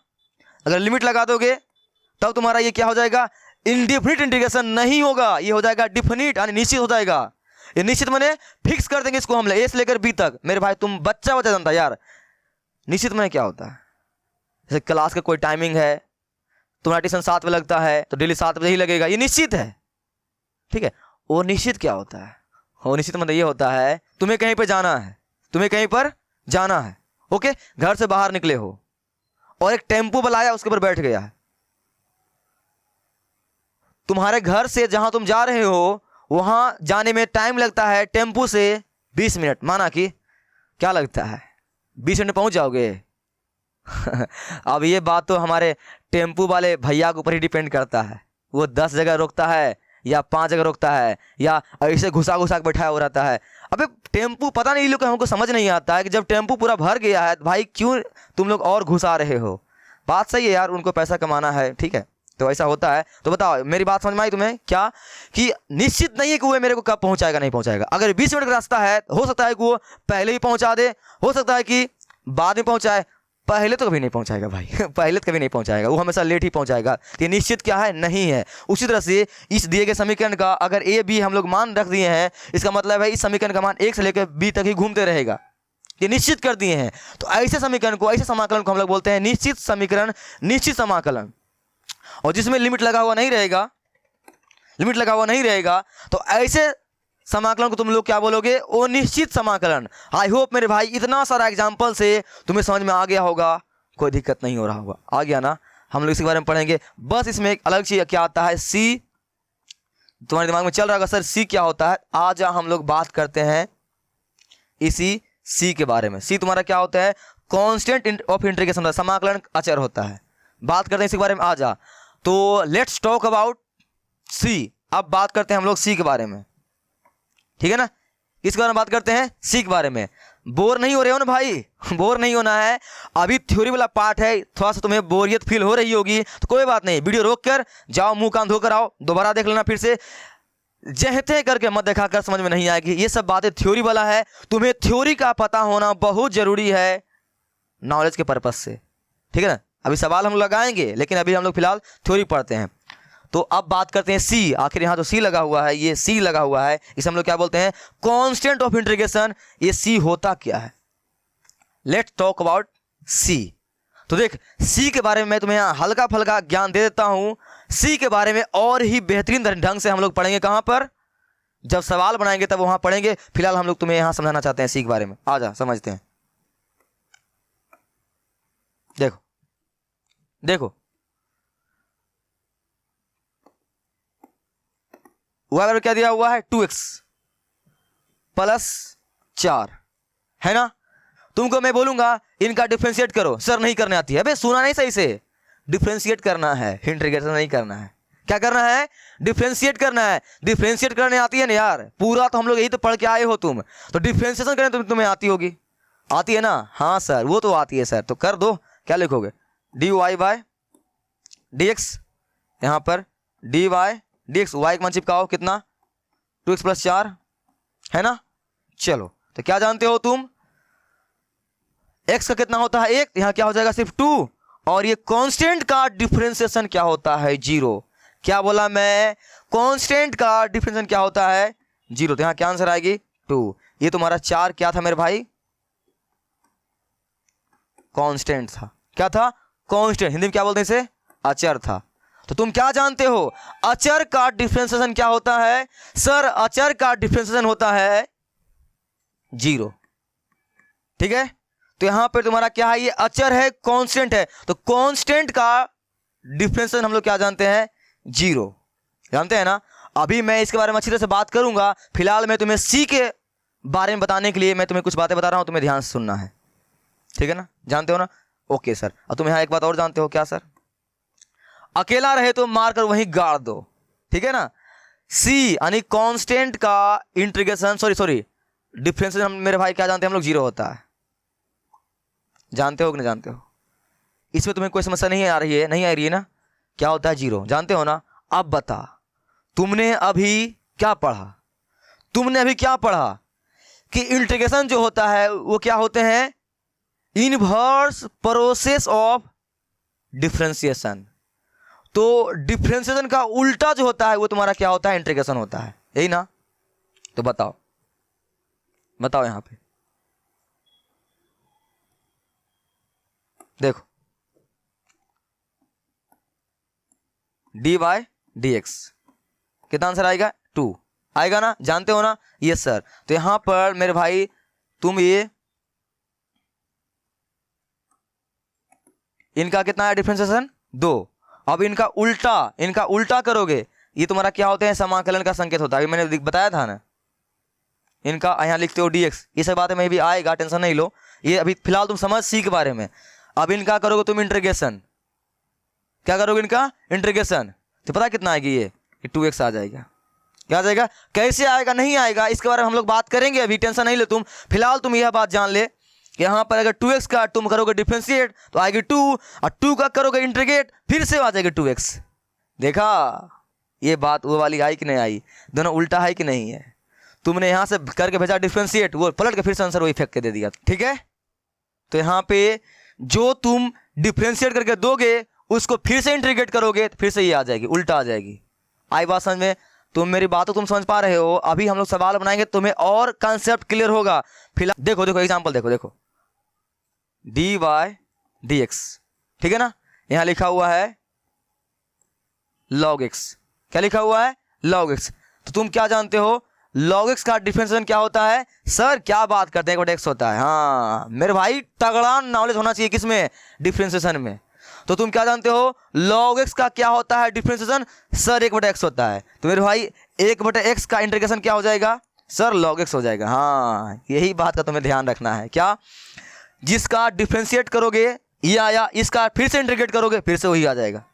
अगर लिमिट लगा दोगे तब तुम्हारा ये क्या हो जाएगा? इंडिफिनिट इंटीग्रेशन नहीं होगा, ये हो जाएगा डिफिनिट, यानी निश्चित हो जाएगा। ये निश्चित माने फिक्स कर देंगे इसको हम, ए से लेकर बी तक। मेरे भाई तुम बच्चा जानता यार, निश्चित माने क्या होता है? जैसे क्लास का कोई टाइमिंग है, तुम्हारा ट्यूशन 7 बजे लगता है तो डेली 7 बजे ही लगेगा, ये निश्चित है, ठीक है। वो निश्चित क्या होता है? वो निश्चित मतलब ये होता है तुम्हें कहीं पर जाना है, तुम्हें कहीं पर जाना है, ओके, घर से बाहर निकले हो और एक टेम्पो बुलाया, उसके ऊपर बैठ गया है। तुम्हारे घर से जहां तुम जा रहे हो वहां जाने में टाइम लगता है टेम्पो से 20 मिनट, माना कि क्या लगता है 20 मिनट में पहुंच जाओगे। अब ये बात तो हमारे टेम्पू वाले भैया के ऊपर ही डिपेंड करता है, वो 10 जगह रोकता है या 5 जगह रोकता है या ऐसे घुसा घुसा के बैठाया हुआ रहता है। अबे टेम्पू पता नहीं, लोग हमको समझ नहीं आता है कि जब टेम्पू पूरा भर गया है भाई क्यों तुम लोग और घुसा रहे हो। बात सही है यार, उनको पैसा कमाना है, ठीक है, तो ऐसा होता है। तो बताओ मेरी बात समझ में आई तुम्हें क्या? कि निश्चित नहीं है कि वो मेरे को कब पहुंचाएगा नहीं पहुंचाएगा। अगर 20 मिनट का रास्ता है हो सकता है कि वो पहले ही पहुंचा दे, हो सकता है कि बाद में पहुंचाए, पहले तो कभी नहीं पहुंचाएगा भाई। पहले तो कभी नहीं पहुंचाएगा, वो हमेशा लेट ही पहुंचाएगा। तो ये निश्चित क्या है? नहीं है। उसी तरह से इस दिए गए समीकरण का अगर ए बी हम लोग मान रख दिए हैं, इसका मतलब है इस समीकरण का मान 1 से लेकर बी तक ही घूमते रहेगा, ये निश्चित कर दिए हैं। तो ऐसे समीकरण को, ऐसे समाकलन को हम लोग बोलते हैं निश्चित समीकरण, निश्चित समाकलन। और जिसमें लिमिट लगा हुआ नहीं रहेगा, लिमिट लगा हुआ नहीं रहेगा, तो ऐसे समाकलन को तुम लोग क्या बोलोगे? अनिश्चित समाकलन। आई होप मेरे भाई इतना सारा एग्जांपल से तुम्हें समझ में आ गया होगा, कोई दिक्कत नहीं हो रहा होगा। आ गया ना? हम लोग इसके बारे में पढ़ेंगे। बस इसमें एक अलग चीज क्या आता है, सी। तुम्हारे दिमाग में चल रहा होगा सर सी क्या होता है। आज हम लोग बात करते हैं इसी सी के बारे में। सी तुम्हारा क्या होता है? कांस्टेंट ऑफ इंटीग्रेशन, समाकलन अचर होता है। बात करते हैं इसी के बारे में। आ जा, तो लेट्स टॉक अबाउट सी। अब बात करते हैं हम लोग सी के बारे में, ठीक है ना। किसके बारे में बात करते हैं? सी के बारे में। बोर नहीं हो रहे हो ना भाई? बोर नहीं होना है। अभी थ्योरी वाला पार्ट है, थोड़ा सा तुम्हें बोरियत फील हो रही होगी तो कोई बात नहीं, वीडियो रोक कर जाओ, मुंह कान धोकर आओ, दोबारा देख लेना फिर से। जहते करके मत देखा कर, समझ में नहीं आएगी। ये सब बातें थ्योरी वाला है, तुम्हें थ्योरी का पता होना बहुत जरूरी है नॉलेज के पर्पज से, ठीक है ना। अभी सवाल हम लगाएंगे, लेकिन अभी हम लोग फिलहाल थ्योरी पढ़ते हैं। तो अब बात करते हैं सी। आखिर यहाँ जो सी लगा हुआ है, ये सी लगा हुआ है, इसे हम लोग क्या बोलते हैं? Constant of integration. ये सी होता क्या है? Let's talk about C. तो देख, सी के बारे में मैं तुम्हें यहाँ हल्का फल्का ज्ञान दे देता हूँ। सी के बारे में और ही बेहतरीन ढंग से हम लोग पढ़ेंगे। कहाँ पर? जब सवाल बनाएंगे तब वहां पढ़ेंगे। फिलहाल हम लोग तुम्हें यहाँ समझाना चाहते हैं सी के बारे में। आ जा समझते हैं। देखो देखो, वह क्या दिया हुआ है? 2x + 4 है ना। तुमको मैं बोलूंगा इनका डिफरेंशिएट करो, सर नहीं करने आती है। अबे सुना नहीं सही से, डिफरेंशिएट करना है, इंटीग्रेशन नहीं करना है। क्या करना है? डिफरेंशिएट करना है। डिफरेंशिएट करने आती है ना यार, पूरा तो हम लोग यही तो पढ़ के आए हो तुम, तो डिफरेंशिएशन करने तुम्हें आती होगी, आती है ना? हाँ सर वो तो आती है सर, तो कर दो। क्या लिखोगे? dy/dx, यहां पर dy/dx, y का मान चिपकाओ, कितना? 2x + 4 है ना। चलो तो क्या जानते हो तुम? x का कितना होता है? 1, यहां क्या हो जाएगा? सिर्फ 2। और ये कांस्टेंट का डिफरेंशिएशन क्या होता है? 0। क्या बोला मैं? कांस्टेंट का डिफरेंशिएशन क्या होता है? 0। तो यहां क्या आंसर आएगी? 2। ये तुम्हारा 4 क्या था मेरे भाई? कांस्टेंट था। क्या था? कांस्टेंट। हिंदी में क्या बोलते हैं इसे? अचर था। तो तुम क्या जानते हो? अचर का डिफरेंशिएशन क्या होता है? सर अचर का डिफरेंशिएशन होता है 0, ठीक है। तो यहां पर तुम्हारा क्या है? ये अचर है, कांस्टेंट है, तो कांस्टेंट का डिफरेंशिएशन हम लोग क्या जानते हैं? 0, जानते हैं ना। अभी मैं इसके बारे में अच्छी तरह से बात करूंगा, फिलहाल मैं तुम्हें सी के बारे में बताने के लिए मैं तुम्हें कुछ बातें बता रहा हूं, तुम्हें ध्यान से सुनना है, ठीक है ना? जानते हो ना? Okay sir. और तुम यहाँ एक बात और जानते हो क्या सर? अकेला रहे तो मार कर वहीं गाड़ दो, ठीक है ना? सी यानी कांस्टेंट का इंटीग्रेशन, सॉरी डिफरेंशिएशन, हम मेरे भाई क्या जानते हैं हम लोग, जीरो होता है। जानते हो कि नहीं जानते हो? इसमें तुम्हें कोई समस्या नहीं आ रही है? नहीं आ रही है ना? क्या होता है जीरो, जानते हो ना? अब बता, तुमने अभी क्या पढ़ा? तुमने अभी क्या पढ़ा कि इंटीग्रेशन जो होता है वो क्या होते हैं? Inverse process of differentiation. तो डिफरेंशिएशन का उल्टा जो होता है वो तुम्हारा क्या होता है? इंटीग्रेशन होता है, यही ना? तो बताओ यहां पे देखो, डी बाय डी एक्स कितना आंसर आएगा? 2 आएगा ना? जानते हो ना? Yes sir. तो यहां पर मेरे भाई तुम ये इनका कितना है डिफरेंशिएशन? 2। अब इनका उल्टा करोगे, ये तुम्हारा क्या होते हैं? समाकलन का संकेत होता है, अभी मैंने बताया था ना। इनका यहाँ लिखते हो dx, ये सब बातें में भी आएगा, टेंशन नहीं लो। ये अभी फिलहाल तुम समझ सी के बारे में। अब इनका करोगे तुम इंटीग्रेशन, क्या करोगे? इनका इंटीग्रेशन, तो पता कितना आएगी? ये 2x आ जाएगा। क्या आ जाएगा? कैसे आएगा? नहीं आएगा, इसके बारे में हम लोग बात करेंगे, अभी टेंशन नहीं लो तुम। फिलहाल तुम यह बात जान ले कि यहाँ पर अगर 2x का तुम करोगे डिफरेंशिएट तो आएगी 2, और 2 का करोगे इंटीग्रेट फिर से आ जाएगी 2x। देखा ये बात वो वाली आई कि नहीं आई? दोनों उल्टा है कि नहीं है? तुमने यहाँ से करके भेजा डिफरेंशिएट, वो पलट के फिर से आंसर वही फेंक के दे दिया, ठीक है? तो यहाँ पे जो तुम डिफरेंशिएट करके दोगे उसको फिर से इंटीग्रेट करोगे तो फिर से ये आ जाएगी, उल्टा आ जाएगी। आई बात समझ में? तुम मेरी बातों तुम समझ पा रहे हो? अभी हम लोग सवाल बनाएंगे, तुम्हें और कॉन्सेप्ट क्लियर होगा। फिलहाल देखो एग्जाम्पल देखो डी बाय डी एक्स, ठीक है ना? यहां लिखा हुआ है log x। क्या लिखा हुआ है? log x। तो तुम क्या जानते हो? log x का डिफरेंशिएशन क्या होता है? सर क्या बात करते हैं, 1/x होता है। हाँ मेरे भाई, तगड़ा नॉलेज होना चाहिए किसमें? डिफरेंशिएशन में। तो तुम क्या जानते हो? log x का क्या होता है डिफरेंशिएशन? सर 1/x होता है। तो मेरे भाई 1/x का इंटीग्रेशन क्या हो जाएगा? सर log x हो जाएगा। हाँ यही बात का तुम्हें ध्यान रखना है। क्या? जिसका डिफरेंशिएट करोगे ये आया, इसका फिर से इंटीग्रेट करोगे फिर से वही आ जाएगा।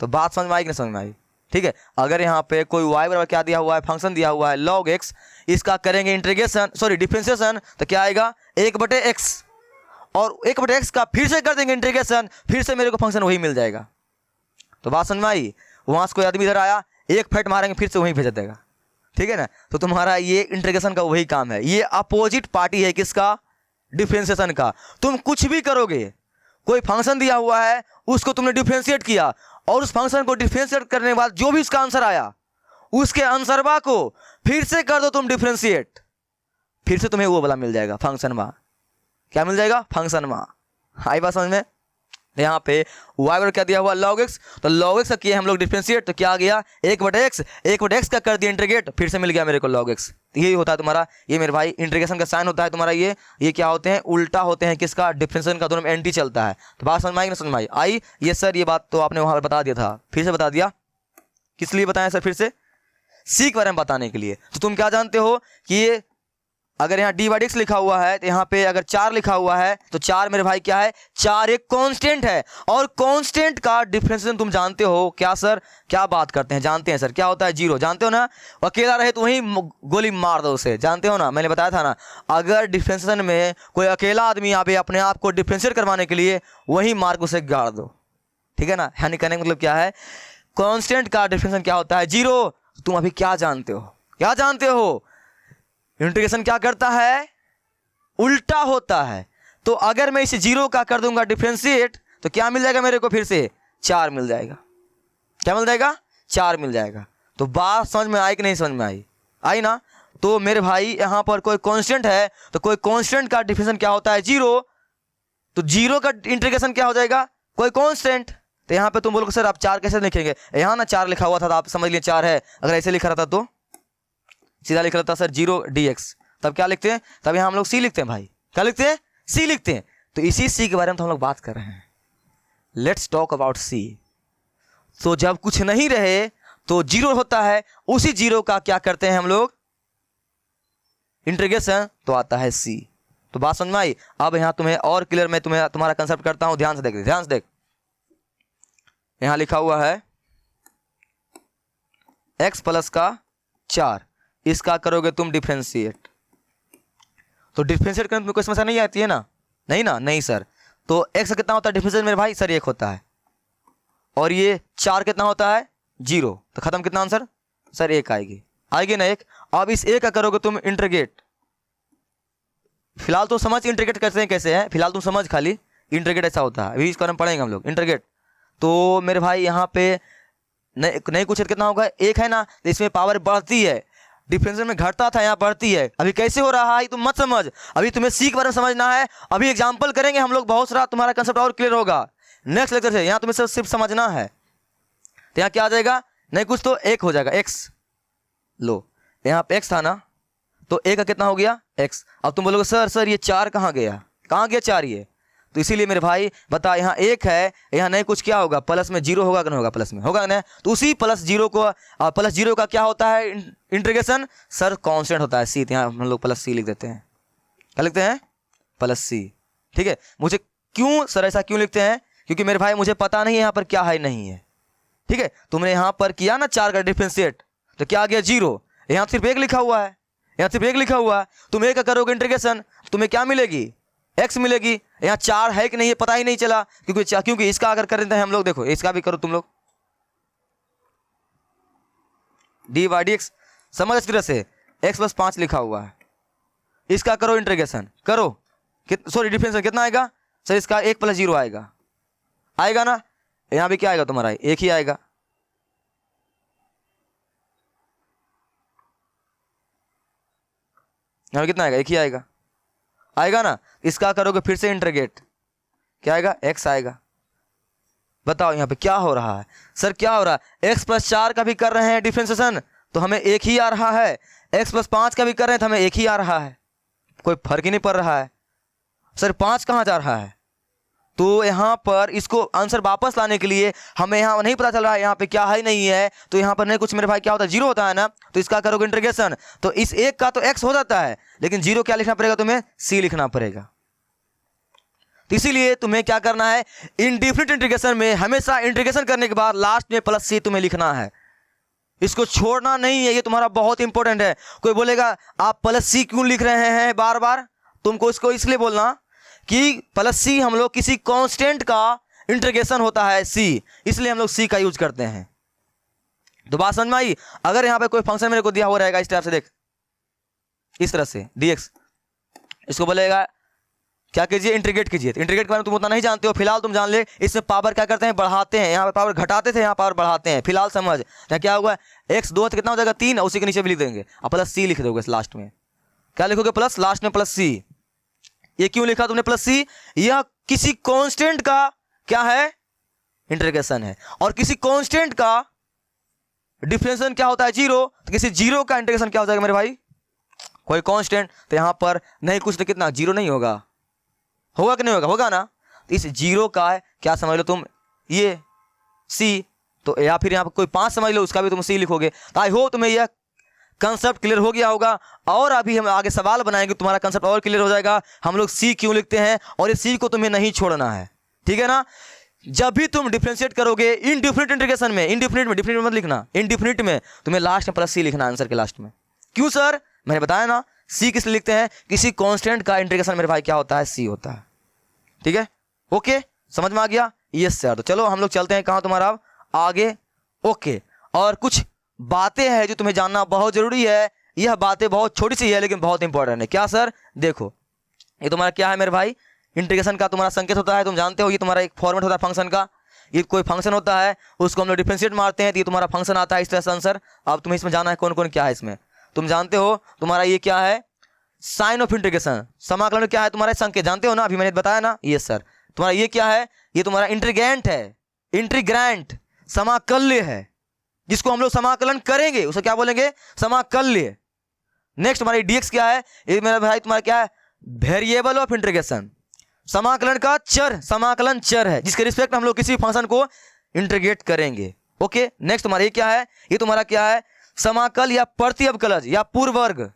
तो बात समझ में आई कि नहीं समझ में आई? ठीक है। अगर यहाँ पे कोई y बराबर क्या दिया हुआ है? फंक्शन दिया हुआ है log x, इसका करेंगे इंटीग्रेशन, सॉरी डिफरेंशिएशन, तो क्या आएगा? 1/x, और 1/x का फिर से कर देंगे इंटीग्रेशन, फिर से मेरे को फंक्शन वही मिल जाएगा। तो बात समझ में आई? वहां से कोई आदमी इधर आया, एक फैट मारेंगे फिर से वहीं भेज देगा, ठीक है ना? तो तुम्हारा ये इंटीग्रेशन का वही काम है। ये अपोजिट पार्टी है किसका? डिफरेंशिएशन का। तुम कुछ भी करोगे, कोई फंक्शन दिया हुआ है उसको तुमने डिफरेंशिएट किया, और उस फंक्शन को डिफरेंशिएट करने के बाद जो भी उसका आंसर आया उसके आंसरवा को फिर से कर दो तुम डिफरेंशिएट, फिर से तुम्हें वो वाला मिल जाएगा फंक्शन मा। क्या मिल जाएगा? फंक्शन मा। आई बात समझ में? यहाँ पे y बराबर क्या दिया हुआ? log x। तो log x का किए हम लोग डिफरेंशिएट, तो क्या आ गया? 1/x का कर दिया इंटीग्रेट, फिर से मिल गया मेरे को log x। तो यही होता है तुम्हारा, ये मेरे भाई इंटीग्रेशन का साइन होता है तुम्हारा। ये क्या होते हैं? उल्टा होते हैं किसका? डिफरेंशिएशन का। दोनों में एंटी चलता है। तो बात समझ में आई कि नहीं समझ में आई? ये सर ये बात तो आपने वहां पर बता दिया था, फिर से बता दिया। किस लिए बताया सर? फिर से सी के बारे में बताने के लिए। तो तुम क्या जानते हो कि ये अगर यहाँ d/x लिखा हुआ है तो यहाँ पे अगर 4 लिखा हुआ है तो 4 मेरे भाई क्या है? 4 एक कांस्टेंट है, और कांस्टेंट का डिफरेंशिएशन तुम जानते हो क्या सर? क्या बात करते हैं? जानते हैं सर, क्या होता है? जीरो। जानते हो ना? अकेला रहे तो वहीं गोली मार दो उसे, जानते हो ना? मैंने बताया था ना, अगर डिफरेंशिएशन में कोई अकेला आदमी आवे अपने आप को डिफरेंशिएट करवाने के लिए, वहीं मार के उसे गाड़ दो, ठीक है ना? यानी कहने का मतलब क्या है? कांस्टेंट का डिफरेंशिएशन क्या होता है? जीरो। तुम अभी क्या जानते हो? क्या जानते हो? इंटीग्रेशन क्या करता है? उल्टा होता है। तो अगर मैं इसे 0 का कर दूंगा डिफरेंशिएट, तो क्या मिल जाएगा मेरे को? फिर से 4 मिल जाएगा। क्या मिल जाएगा? 4 मिल जाएगा। तो बात समझ में आई कि नहीं समझ में आई? आई ना? तो मेरे भाई यहाँ पर कोई कांस्टेंट है, तो कोई कांस्टेंट का डिफरेंशिएशन क्या होता है? 0। तो 0 का इंटीग्रेशन क्या हो जाएगा? कोई कांस्टेंट। तो यहाँ पे तुम बोलोगे सर आप 4 कैसे लिखेंगे? यहाँ ना 4 लिखा हुआ था, तो आप समझ लिए 4 है। अगर ऐसे लिखा रहता तो सीधा लिख रहता सर 0/dx, तब क्या लिखते हैं? तब यहाँ हम लोग सी लिखते हैं भाई। क्या लिखते हैं? सी लिखते हैं। तो इसी सी के बारे में तो हम लोग बात कर रहे हैं। Let's talk about C. तो जब कुछ नहीं रहे तो जीरो होता है, उसी जीरो का क्या करते हैं हम लोग, इंटीग्रेशन, तो आता है सी। तो बात समझ में आई। अब यहाँ तुम्हें और क्लियर मैं तुम्हारा कंसेप्ट करता हूं, ध्यान से देख, ध्यान से देख। यहां लिखा हुआ है x प्लस का 4, इसका करोगे तुम डिफरेंशिएट, तो डिफरेंशिएट करने में कोई समस्या नहीं आती है ना, नहीं ना, नहीं सर। तो x कितना होता है डिफरेंशिएट मेरे भाई, सर 1 होता है, और ये 4 कितना होता है, 0, तो खत्म, कितना आंसर सर 1 आएगी, आएगी ना 1। अब इस 1 का करोगे तुम इंटीग्रेट, फिलहाल तो समझ इंटीग्रेट करते हैं कैसे है, फिलहाल तुम समझ खाली इंटीग्रेट ऐसा होता है, अभी इसको हम पढ़ेंगे हम लोग इंटीग्रेट। तो मेरे भाई यहाँ पे नहीं कुछ कितना होगा, 1 है ना, तो इसमें पावर बढ़ती है, डिफरेंशियल में घटता था, यहाँ बढ़ती है। अभी कैसे हो रहा है तुम मत समझ, अभी तुम्हें सी के बारे में समझना है, अभी एग्जाम्पल करेंगे हम लोग, बहुत सारा तुम्हारा कंसेप्ट और क्लियर होगा नेक्स्ट लेक्चर से। यहाँ तुम्हें सिर्फ समझना है। तो यहाँ क्या आ जाएगा, नहीं कुछ तो 1 हो जाएगा, x लो, यहाँ पे x था ना, तो 1 का कितना हो गया x। अब तुम बोलोगे सर ये 4 कहाँ गया, कहाँ गया 4 ये, तो इसीलिए मेरे भाई बता, यहाँ 1 है, यहाँ नहीं कुछ क्या होगा, प्लस में 0 होगा कि नहीं होगा, प्लस में होगा ना, तो उसी प्लस 0 को प्लस 0 का क्या होता है इंटीग्रेशन, सर कांस्टेंट होता है सी, यहाँ हम लोग प्लस सी लिख देते हैं, क्या लिखते हैं, प्लस सी। ठीक है, मुझे क्यों सर ऐसा क्यों लिखते हैं, क्योंकि मेरे भाई मुझे पता नहीं है यहाँ पर क्या है नहीं है। ठीक है, तुमने यहाँ पर किया ना 4 का डिफरेंशिएट, तो क्या आ गया 0, यहाँ सिर्फ 1 लिखा हुआ है, यहाँ सिर्फ 1 लिखा हुआ है, तुम 1 का करोगे इंटीग्रेशन, तुम्हें क्या मिलेगी, x मिलेगी। यहाँ 4 है कि नहीं ये पता ही नहीं चला, क्योंकि इसका अगर कर देते हैं हम लोग, देखो इसका भी करो तुम लोग, डी बाई डी एक्स, समझ अच्छी तरह से, x प्लस 5 लिखा हुआ है, इसका करो इंटीग्रेशन, करो सॉरी डिफरेंशियल, कितना आएगा सर, इसका 1 प्लस 0 आएगा, आएगा ना, यहाँ भी क्या आएगा तुम्हारा 1 ही आएगा। यहाँ कितना आएगा, 1 ही आएगा, आएगा ना। इसका करोगे फिर से इंटीग्रेट, क्या आएगा, x आएगा। बताओ यहाँ पे क्या हो रहा है सर, क्या हो रहा है, x प्लस 4 का भी कर रहे हैं डिफरेंशिएशन, तो हमें 1 ही आ रहा है, x प्लस 5 का भी कर रहे हैं तो हमें 1 ही आ रहा है, कोई फर्क ही नहीं पड़ रहा है। सर 5 कहाँ जा रहा है, तो यहाँ पर इसको आंसर वापस लाने के लिए हमें यहाँ नहीं पता चल रहा है यहाँ पे क्या है नहीं है, तो यहाँ पर नहीं कुछ मेरे भाई क्या होता है, 0 होता है ना, तो इसका करोगे इंटीग्रेशन, तो इस 1 का तो x हो जाता है, लेकिन 0 क्या लिखना पड़ेगा तुम्हें, c लिखना पड़ेगा। तो इसीलिए तुम्हें क्या करना है, इनडिफिनिट इंटीग्रेशन में हमेशा इंटीग्रेशन करने के बाद लास्ट में प्लस c तुम्हें लिखना है, इसको छोड़ना नहीं है, ये तुम्हारा बहुत इंपॉर्टेंट है। कोई बोलेगा आप प्लस c क्यों लिख रहे हैं बार बार, तुमको इसको इसलिए बोलना कि प्लस सी हम लोग किसी कांस्टेंट का इंटीग्रेशन होता है सी, इसलिए हम लोग सी का यूज करते हैं। तो बात समझ में आई। अगर यहाँ पे कोई फंक्शन मेरे को दिया हुआ रहेगा इस टाइप से, देख इस तरह से dx, इसको बोलेगा क्या कीजिए, इंटीग्रेट कीजिए। तो इंटीग्रेट के बारे में तुम उतना नहीं जानते हो, फिलहाल तुम जान ले इसमें पावर क्या करते हैं, बढ़ाते हैं, यहाँ पर पावर घटाते थे, यहाँ पावर बढ़ाते हैं, फिलहाल समझ। यहाँ क्या हुआ, x 2 कितना हो जाएगा 3, उसी के नीचे भी लिख देंगे, और प्लस सी लिख दोगे लास्ट में, क्या लिखोगे प्लस, लास्ट में प्लस सी। ये क्यों लिखा तुमने प्लस सी, यह किसी कांस्टेंट का क्या है, इंटीग्रेशन है, और किसी कांस्टेंट का डिफरेंशिएशन क्या होता है 0, तो किसी 0 का इंटीग्रेशन क्या हो जाएगा मेरे भाई, कोई कांस्टेंट, तो यहाँ पर नहीं कुछ तो कितना 0 नहीं होगा, होगा कि नहीं होगा, होगा ना। तो इस 0 का क्या समझ लो तुम, ये सी, तो या फिर यहाँ पर कोई 5 समझ लो, उसका भी तुम सी लिखोगे। तो आई होप तुम्हें यह कंसेप्ट क्लियर हो गया होगा, और अभी हम आगे सवाल बनाएंगे, तुम्हारा कंसेप्ट और क्लियर हो जाएगा, हम लोग सी क्यों लिखते हैं, और ये सी को तुम्हें नहीं छोड़ना है, ठीक है ना। जब भी तुम डिफरेंशिएट करोगे इनडिफिनिट इंटीग्रेशन में, इनडिफिनिट में, डिफिनिट मत लिखना, इनडिफिनिट में तुम्हें लास्ट में प्लस सी लिखना, आंसर के लास्ट में। क्यों सर, मैंने बताया ना, सी किस लिए लिखते हैं, किसी कांस्टेंट का इंटीग्रेशन मेरे भाई क्या होता है, सी होता है, ठीक है। ओके, समझ में आ गया, यस सर। तो चलो हम लोग चलते हैं कहाँ तुम्हारा अब आगे। ओके, और कुछ बातें हैं जो तुम्हें जानना बहुत जरूरी है, यह बातें बहुत छोटी सी है लेकिन बहुत इंपॉर्टेंट है। क्या सर, देखो ये तुम्हारा क्या है मेरे भाई, इंटीग्रेशन का तुम्हारा संकेत होता है, तुम जानते हो ये तुम्हारा एक फॉर्मेट होता है फंक्शन का, ये कोई फंक्शन होता है उसको हम लोग डिफरेंशिएट मारते हैं, तो ये तुम्हारा फंक्शन आता है इस तरह से आंसर। अब तुम्हें इसमें जाना है कौन कौन क्या है इसमें, तुम जानते हो तुम्हारा ये क्या है, साइन ऑफ इंटीग्रेशन, समाकलन क्या है तुम्हारा संकेत, जानते हो ना, अभी मैंने बताया ना, ये सर तुम्हारा ये क्या है, ये तुम्हारा इंटीग्रेंट है, इंटीग्रेंट समाकल्य है, जिसको हम लोग समाकलन करेंगे उसे क्या बोलेंगे, समाकल्य। नेक्स्ट हमारी dx क्या है, ये मेरा भाई तुम्हारा क्या है, वेरिएबल ऑफ इंटीग्रेशन, समाकलन का चर, समाकलन चर है जिसके रिस्पेक्ट हम लोग किसी फंक्शन को इंटीग्रेट करेंगे। ओके नेक्स्ट तुम्हारा ये क्या है, ये तुम्हारा क्या है, समाकल या प्रति अवकलज या पूर्व वर्ग।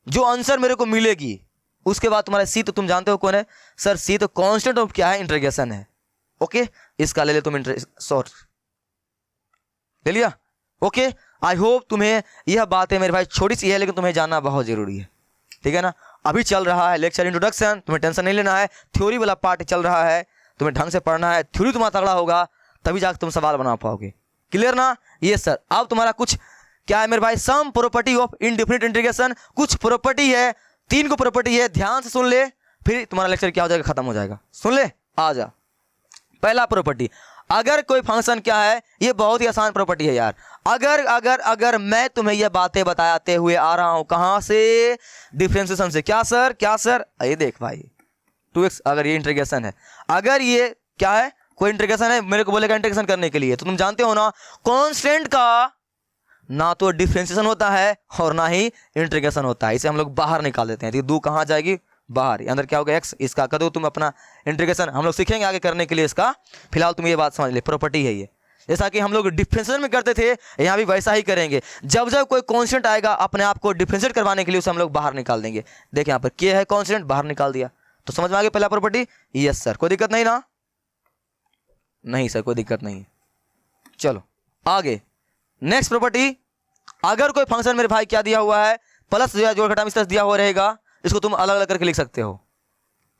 जो आंसर मेरे को मिलेगी उसके बाद तुम्हारा सी तो तुम जानते हो कौन है सर, सी तो कांस्टेंट ऑफ क्या है, इंटीग्रेशन है। ओके इसका ले ले तुम सॉरी ले लिया। ओके आई होप तुम्हें यह बातें मेरे भाई छोटी सी है लेकिन तुम्हें जानना बहुत जरूरी है, ठीक है ना। अभी चल रहा है लेक्चर इंट्रोडक्शन, तुम्हें टेंशन नहीं लेना है, थ्योरी वाला पार्ट चल रहा है, तुम्हें ढंग से पढ़ना है, थ्योरी तुम्हारा तगड़ा होगा तभी जाकर तुम सवाल बना पाओगे। क्लियर ना? ये सर अब तुम्हारा कुछ क्या है मेरे भाई, sum property of indefinite integration. कुछ प्रॉपर्टी है, 3 को प्रॉपर्टी है, ध्यान से सुन ले फिर तुम्हारा लेक्चर क्या हो जाएगा, खत्म हो जाएगा। सुन ले, आ जा। पहला प्रॉपर्टी, अगर कोई फंक्शन क्या है, ये बहुत ही आसान प्रॉपर्टी है यार। अगर अगर अगर मैं तुम्हें ये बातें बताते हुए आ रहा हूं कहां से, डिफरेंशिएशन से। क्या सर, क्या सर, ये देख भाई 2x, अगर ये इंटीग्रेशन है, अगर ये क्या है कोई इंटीग्रेशन है, मेरे को बोलेगा इंटीग्रेशन करने के लिए, तो तुम जानते हो ना कांस्टेंट का ना तो डिफरेंशिएशन होता है और ना ही इंटीग्रेशन होता है, इसे हम लोग बाहर निकाल देते हैं। तो 2 कहां जाएगी, बाहर। अंदर क्या होगा x, इसका कर दो तुम अपना इंटीग्रेशन, हम लोग सीखेंगे आगे करने के लिए इसका, फिलहाल तुम ये बात समझ ले, प्रॉपर्टी है ये। जैसा कि हम लोग डिफरेंशिएशन में करते थे यहाँ भी वैसा ही करेंगे। जब जब कोई कांस्टेंट आएगा अपने आप को डिफरेंशिएट करवाने के लिए उसे हम लोग बाहर निकाल देंगे। देखिए यहाँ पर k है कांस्टेंट, बाहर निकाल दिया, तो समझ में आ गया पहला प्रॉपर्टी। यस सर, कोई दिक्कत नहीं ना? नहीं सर कोई दिक्कत नहीं। चलो आगे नेक्स्ट प्रॉपर्टी, अगर कोई फंक्शन मेरे भाई क्या दिया हुआ है, प्लस जोड़ घटा इस तरह दिया हुआ रहेगा, इसको तुम अलग अलग करके लिख सकते हो,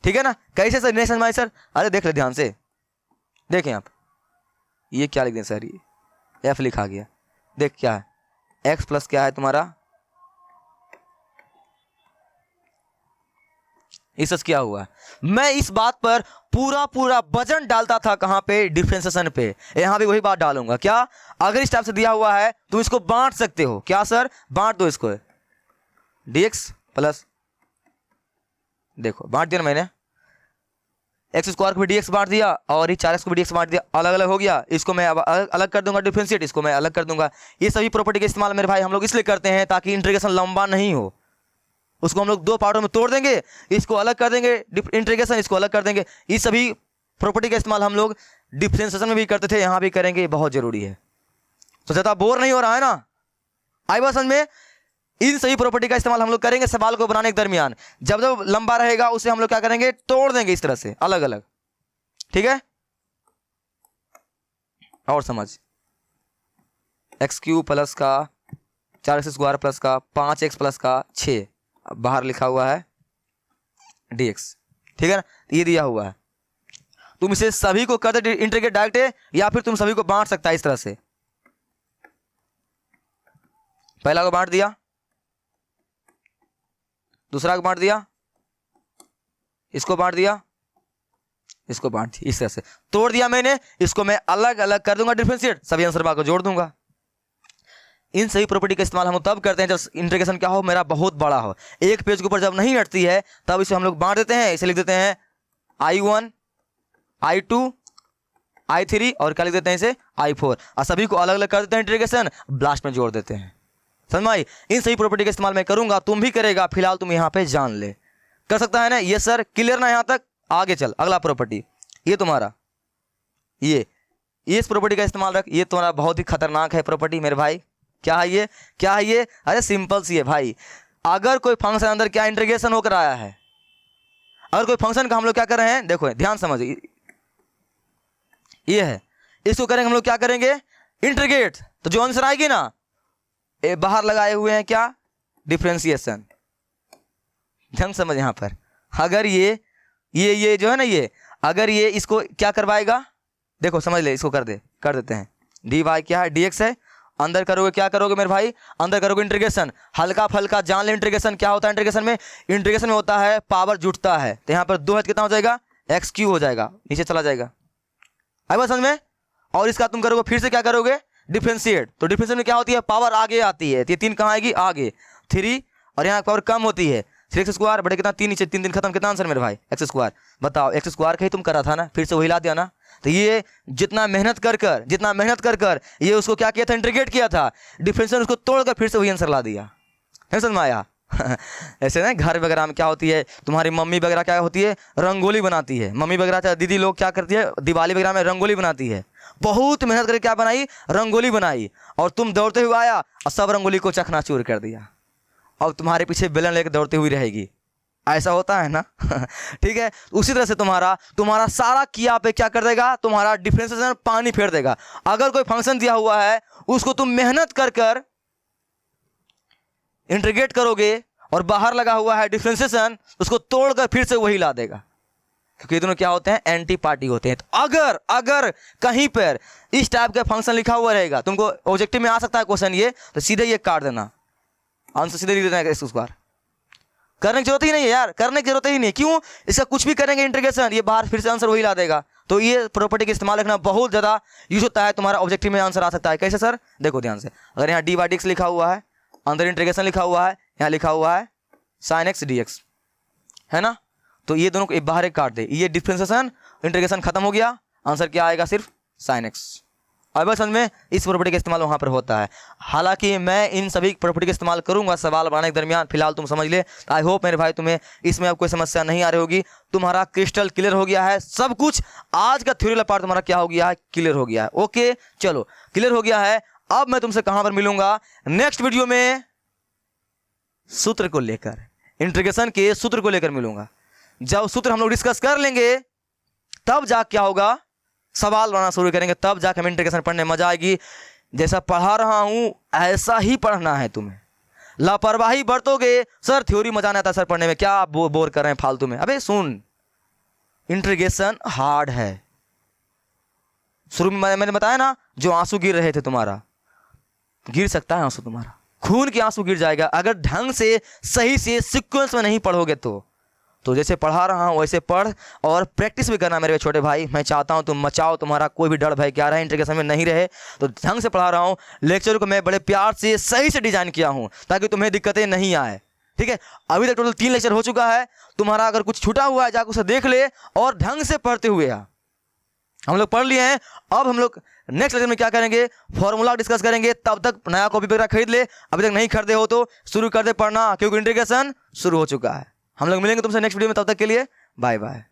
ठीक है ना। कैसे सर, नहीं समझ में आए सर? अरे देख ले ध्यान से, देखें आप, ये क्या लिख दें सर, ये एफ लिखा गया। देख क्या है, एक्स प्लस क्या है तुम्हारा, इस क्या हुआ है। मैं इस बात पर पूरा पूरा वजन डालता था कहां पे, डिफरेंशिएशन पे। यहां भी वही बात डालूंगा। क्या, अगर इस टाइप से दिया हुआ है तुम इसको बांट सकते हो। क्या सर, बांट दो इसको, dx प्लस, देखो बांट दिया ना मैंने, एक्स स्क्वायर को भी dx बांट दिया और ये 4x को भी dx बांट दिया, अलग अलग हो गया। इसको मैं अब अलग कर दूंगा डिफरेंशिएट, इसको मैं अलग कर दूंगा। ये सभी प्रॉपर्टी का इस्तेमाल मेरे भाई हम लोग इसलिए करते हैं ताकि इंटीग्रेशन लंबा नहीं हो। उसको हम लोग 2 पार्टों में तोड़ देंगे, इसको अलग कर देंगे इंटीग्रेशन, इसको अलग कर देंगे। ये सभी प्रॉपर्टी का इस्तेमाल हम लोग डिफरेंशिएशन में भी करते थे, यहाँ भी करेंगे, बहुत जरूरी है। तो ज़्यादा बोर नहीं हो रहा है ना, आई बात समझ में? इन सभी प्रॉपर्टी का इस्तेमाल हम लोग करेंगे सवाल को बनाने के दरमियान। जब जब लंबा रहेगा उसे हम लोग क्या करेंगे, तोड़ देंगे इस तरह से अलग अलग, ठीक है। और समझ, एक्स क्यूब प्लस का 4x स्क्वायर प्लस का 5x प्लस का 6, बाहर लिखा हुआ है dx, ठीक है ना। ये दिया हुआ है, तुम इसे सभी को कर दे इंटीग्रेट डायरेक्ट है, या फिर तुम सभी को बांट सकता है इस तरह से। पहला को बांट दिया, दूसरा को बांट दिया, इसको बांट दिया, इसको बांट दिया, इस तरह से तोड़ दिया मैंने। इसको मैं अलग अलग कर दूंगा डिफरेंशिएट, सभी आंसर बार को जोड़ दूंगा। इन सही प्रॉपर्टी का इस्तेमाल हम तब करते हैं जब इंटीग्रेशन क्या हो, मेरा बहुत बड़ा हो, एक पेज के ऊपर जब नहीं हटती है तब इसे हम लोग बांट देते हैं। इसे लिख देते हैं I1 I2 I3 और क्या लिख देते हैं इसे I4, और सभी को अलग अलग कर देते हैं इंटीग्रेशन, लास्ट में जोड़ देते हैं। समझ में आई? इन सही प्रॉपर्टी का इस्तेमाल मैं करूंगा, तुम भी करेगा, फिलहाल तुम यहाँ पे जान ले, कर सकता है ना ये सर, क्लियर ना यहाँ तक? आगे चल, अगला प्रॉपर्टी, ये तुम्हारा ये इस प्रॉपर्टी का इस्तेमाल रख, ये तुम्हारा बहुत ही खतरनाक है प्रॉपर्टी मेरे भाई। क्या है ये, क्या है ये? अरे सिंपल सी है भाई, अगर कोई फंक्शन अंदर क्या इंटीग्रेशन होकर आया है, अगर कोई फंक्शन का हम लोग क्या कर रहे हैं, देखो ध्यान समझिए, ये है, इसको करेंगे हम लोग क्या करेंगे, इंटीग्रेट, तो जो आंसर आएगी ना, ये बाहर लगाए हुए हैं क्या, डिफरेंशिएशन। ध्यान समझ यहाँ पर, अगर ये जो है ना, ये अगर ये इसको क्या करवाएगा, देखो समझ ले, इसको कर देते हैं, dy क्या है, dx है, अंदर करोगे क्या करोगे मेरे भाई, अंदर करोगे इंटीग्रेशन, हल्का फल्का जान ले इंटीग्रेशन क्या होता है। इंटीग्रेशन में होता है पावर जुटता है, तो यहाँ पर 2 है कितना हो जाएगा, एक्स क्यूब हो जाएगा, नीचे चला जाएगा, आई बात समझ में। और इसका तुम करोगे फिर से क्या करोगे, डिफरेंशिएट, तो डिफरेंशिएट में क्या होती है, पावर आगे आती है, तो ये 3 कहाँ आएगी, आगे 3, और यहाँ पावर कम होती है, 3x स्क्वायर बड़े कितना 3 नीचे 3 दिन खत्म, कितना आंसर मेरे भाई, एक्स स्क्वायर। बताओ एक्स स्क्वायर का ही तुम करा था ना, फिर से वही ला दिया ना। तो ये जितना मेहनत कर कर ये उसको क्या किया था, इंटीग्रेट किया था, डिफरेंशिएशन उसको तोड़कर फिर से वही आंसर ला दिया, समझ में आया। ऐसे ना घर वगैरह में क्या होती है, तुम्हारी मम्मी वगैरह क्या होती है, रंगोली बनाती है। मम्मी वगैरह चाहे दीदी लोग क्या करती है, दिवाली वगैरह में रंगोली बनाती है। बहुत मेहनत करके क्या बनाई, रंगोली बनाई, और तुम दौड़ते हुए आया और सब रंगोली को चकनाचूर कर दिया, और तुम्हारे पीछे बेलन लेकर दौड़ती हुई रहेगी। ऐसा होता है ना। ठीक है, उसी तरह से तुम्हारा सारा किया पे क्या कर देगा, तुम्हारा डिफरेंशिएशन पानी फेर देगा। अगर कोई फंक्शन दिया हुआ है उसको तुम मेहनत कर कर इंटीग्रेट करोगे, और बाहर लगा हुआ है डिफरेंशिएशन, उसको तोड़कर फिर से वही ला देगा, क्योंकि ये दोनों क्या होते हैं, एंटी पार्टी होते हैं। तो अगर कहीं पर इस टाइप का फंक्शन लिखा हुआ रहेगा, तुमको ऑब्जेक्टिव में आ सकता है क्वेश्चन ये, तो सीधे ये काट देना, आंसर सीधे लिख देना है। इस बार करने की जरूरत ही नहीं है यार, करने की जरूरत ही नहीं। क्यों, इसका कुछ भी करेंगे इंटीग्रेशन, ये बाहर फिर से आंसर वही ला देगा। तो ये प्रॉपर्टी का इस्तेमाल रखना बहुत ज़्यादा यूज होता है, तुम्हारा ऑब्जेक्टिव में आंसर आ सकता है। कैसे सर, देखो ध्यान से, अगर यहाँ dy/dx लिखा हुआ है, अंदर इंटीग्रेशन लिखा हुआ है, यहाँ लिखा हुआ है sin x dx, है ना, तो ये दोनों को बाहर एक काट दे, ये डिफरेंशिएशन इंटीग्रेशन खत्म हो गया, आंसर क्या आएगा, सिर्फ sin x। अब समझ में, इस प्रॉपर्टी का इस्तेमाल वहाँ पर होता है। हालांकि मैं इन सभी प्रॉपर्टी का इस्तेमाल करूंगा सवाल बनाने के दरमियान, फिलहाल तुम समझ ले। आई होप मेरे भाई तुम्हें इसमें अब कोई समस्या नहीं आ रही होगी, तुम्हारा क्रिस्टल क्लियर हो गया है सब कुछ। आज का थ्योरी वाला पार्ट तुम्हारा क्या हो गया है, क्लियर हो गया है। ओके चलो, क्लियर हो गया है। अब मैं तुमसे कहाँ पर मिलूंगा, नेक्स्ट वीडियो में सूत्र को लेकर, इंटीग्रेशन के सूत्र को लेकर मिलूंगा। जब सूत्र हम लोग डिस्कस कर लेंगे तब जा क्या होगा, सवाल बनाना शुरू करेंगे, तब जाकर हमें इंटीग्रेशन पढ़ने में मजा आएगी। जैसा पढ़ा रहा हूं ऐसा ही पढ़ना है तुम्हें। लापरवाही बरतोगे, सर थ्योरी मजा नहीं आता सर पढ़ने में, क्या आप बोर कर रहे हैं फालतू में। अबे सुन, इंटीग्रेशन हार्ड है। शुरू में मैंने बताया ना, जो आंसू गिर रहे थे तुम्हारा, गिर सकता है आंसू, तुम्हारा खून के आंसू गिर जाएगा अगर ढंग से सही से सीक्वेंस में नहीं पढ़ोगे। तो जैसे पढ़ा रहा हूँ वैसे पढ़, और प्रैक्टिस भी करना मेरे छोटे भाई। मैं चाहता हूँ तुम मचाओ, तुम्हारा कोई भी डर भय क्या रहे इंटीग्रेशन में नहीं रहे। तो ढंग से पढ़ा रहा हूँ, लेक्चर को मैं बड़े प्यार से सही से डिजाइन किया हूँ ताकि तुम्हें दिक्कतें नहीं आए। ठीक है, अभी तक टोटल 3 लेक्चर हो चुका है। तुम्हारा अगर कुछ छूटा हुआ है जाकर उसे देख ले, और ढंग से पढ़ते हुए हम लोग पढ़ लिए हैं। अब हम लोग नेक्स्ट लेक्चर में क्या करेंगे, फॉर्मूला डिस्कस करेंगे। तब तक नया कॉपी वगैरह खरीद ले, अभी तक नहीं खरीदे हो तो शुरू कर दे पढ़ना, क्योंकि इंटीग्रेशन शुरू हो चुका है। हम लोग मिलेंगे तुमसे नेक्स्ट वीडियो में, तब तक के लिए बाय बाय।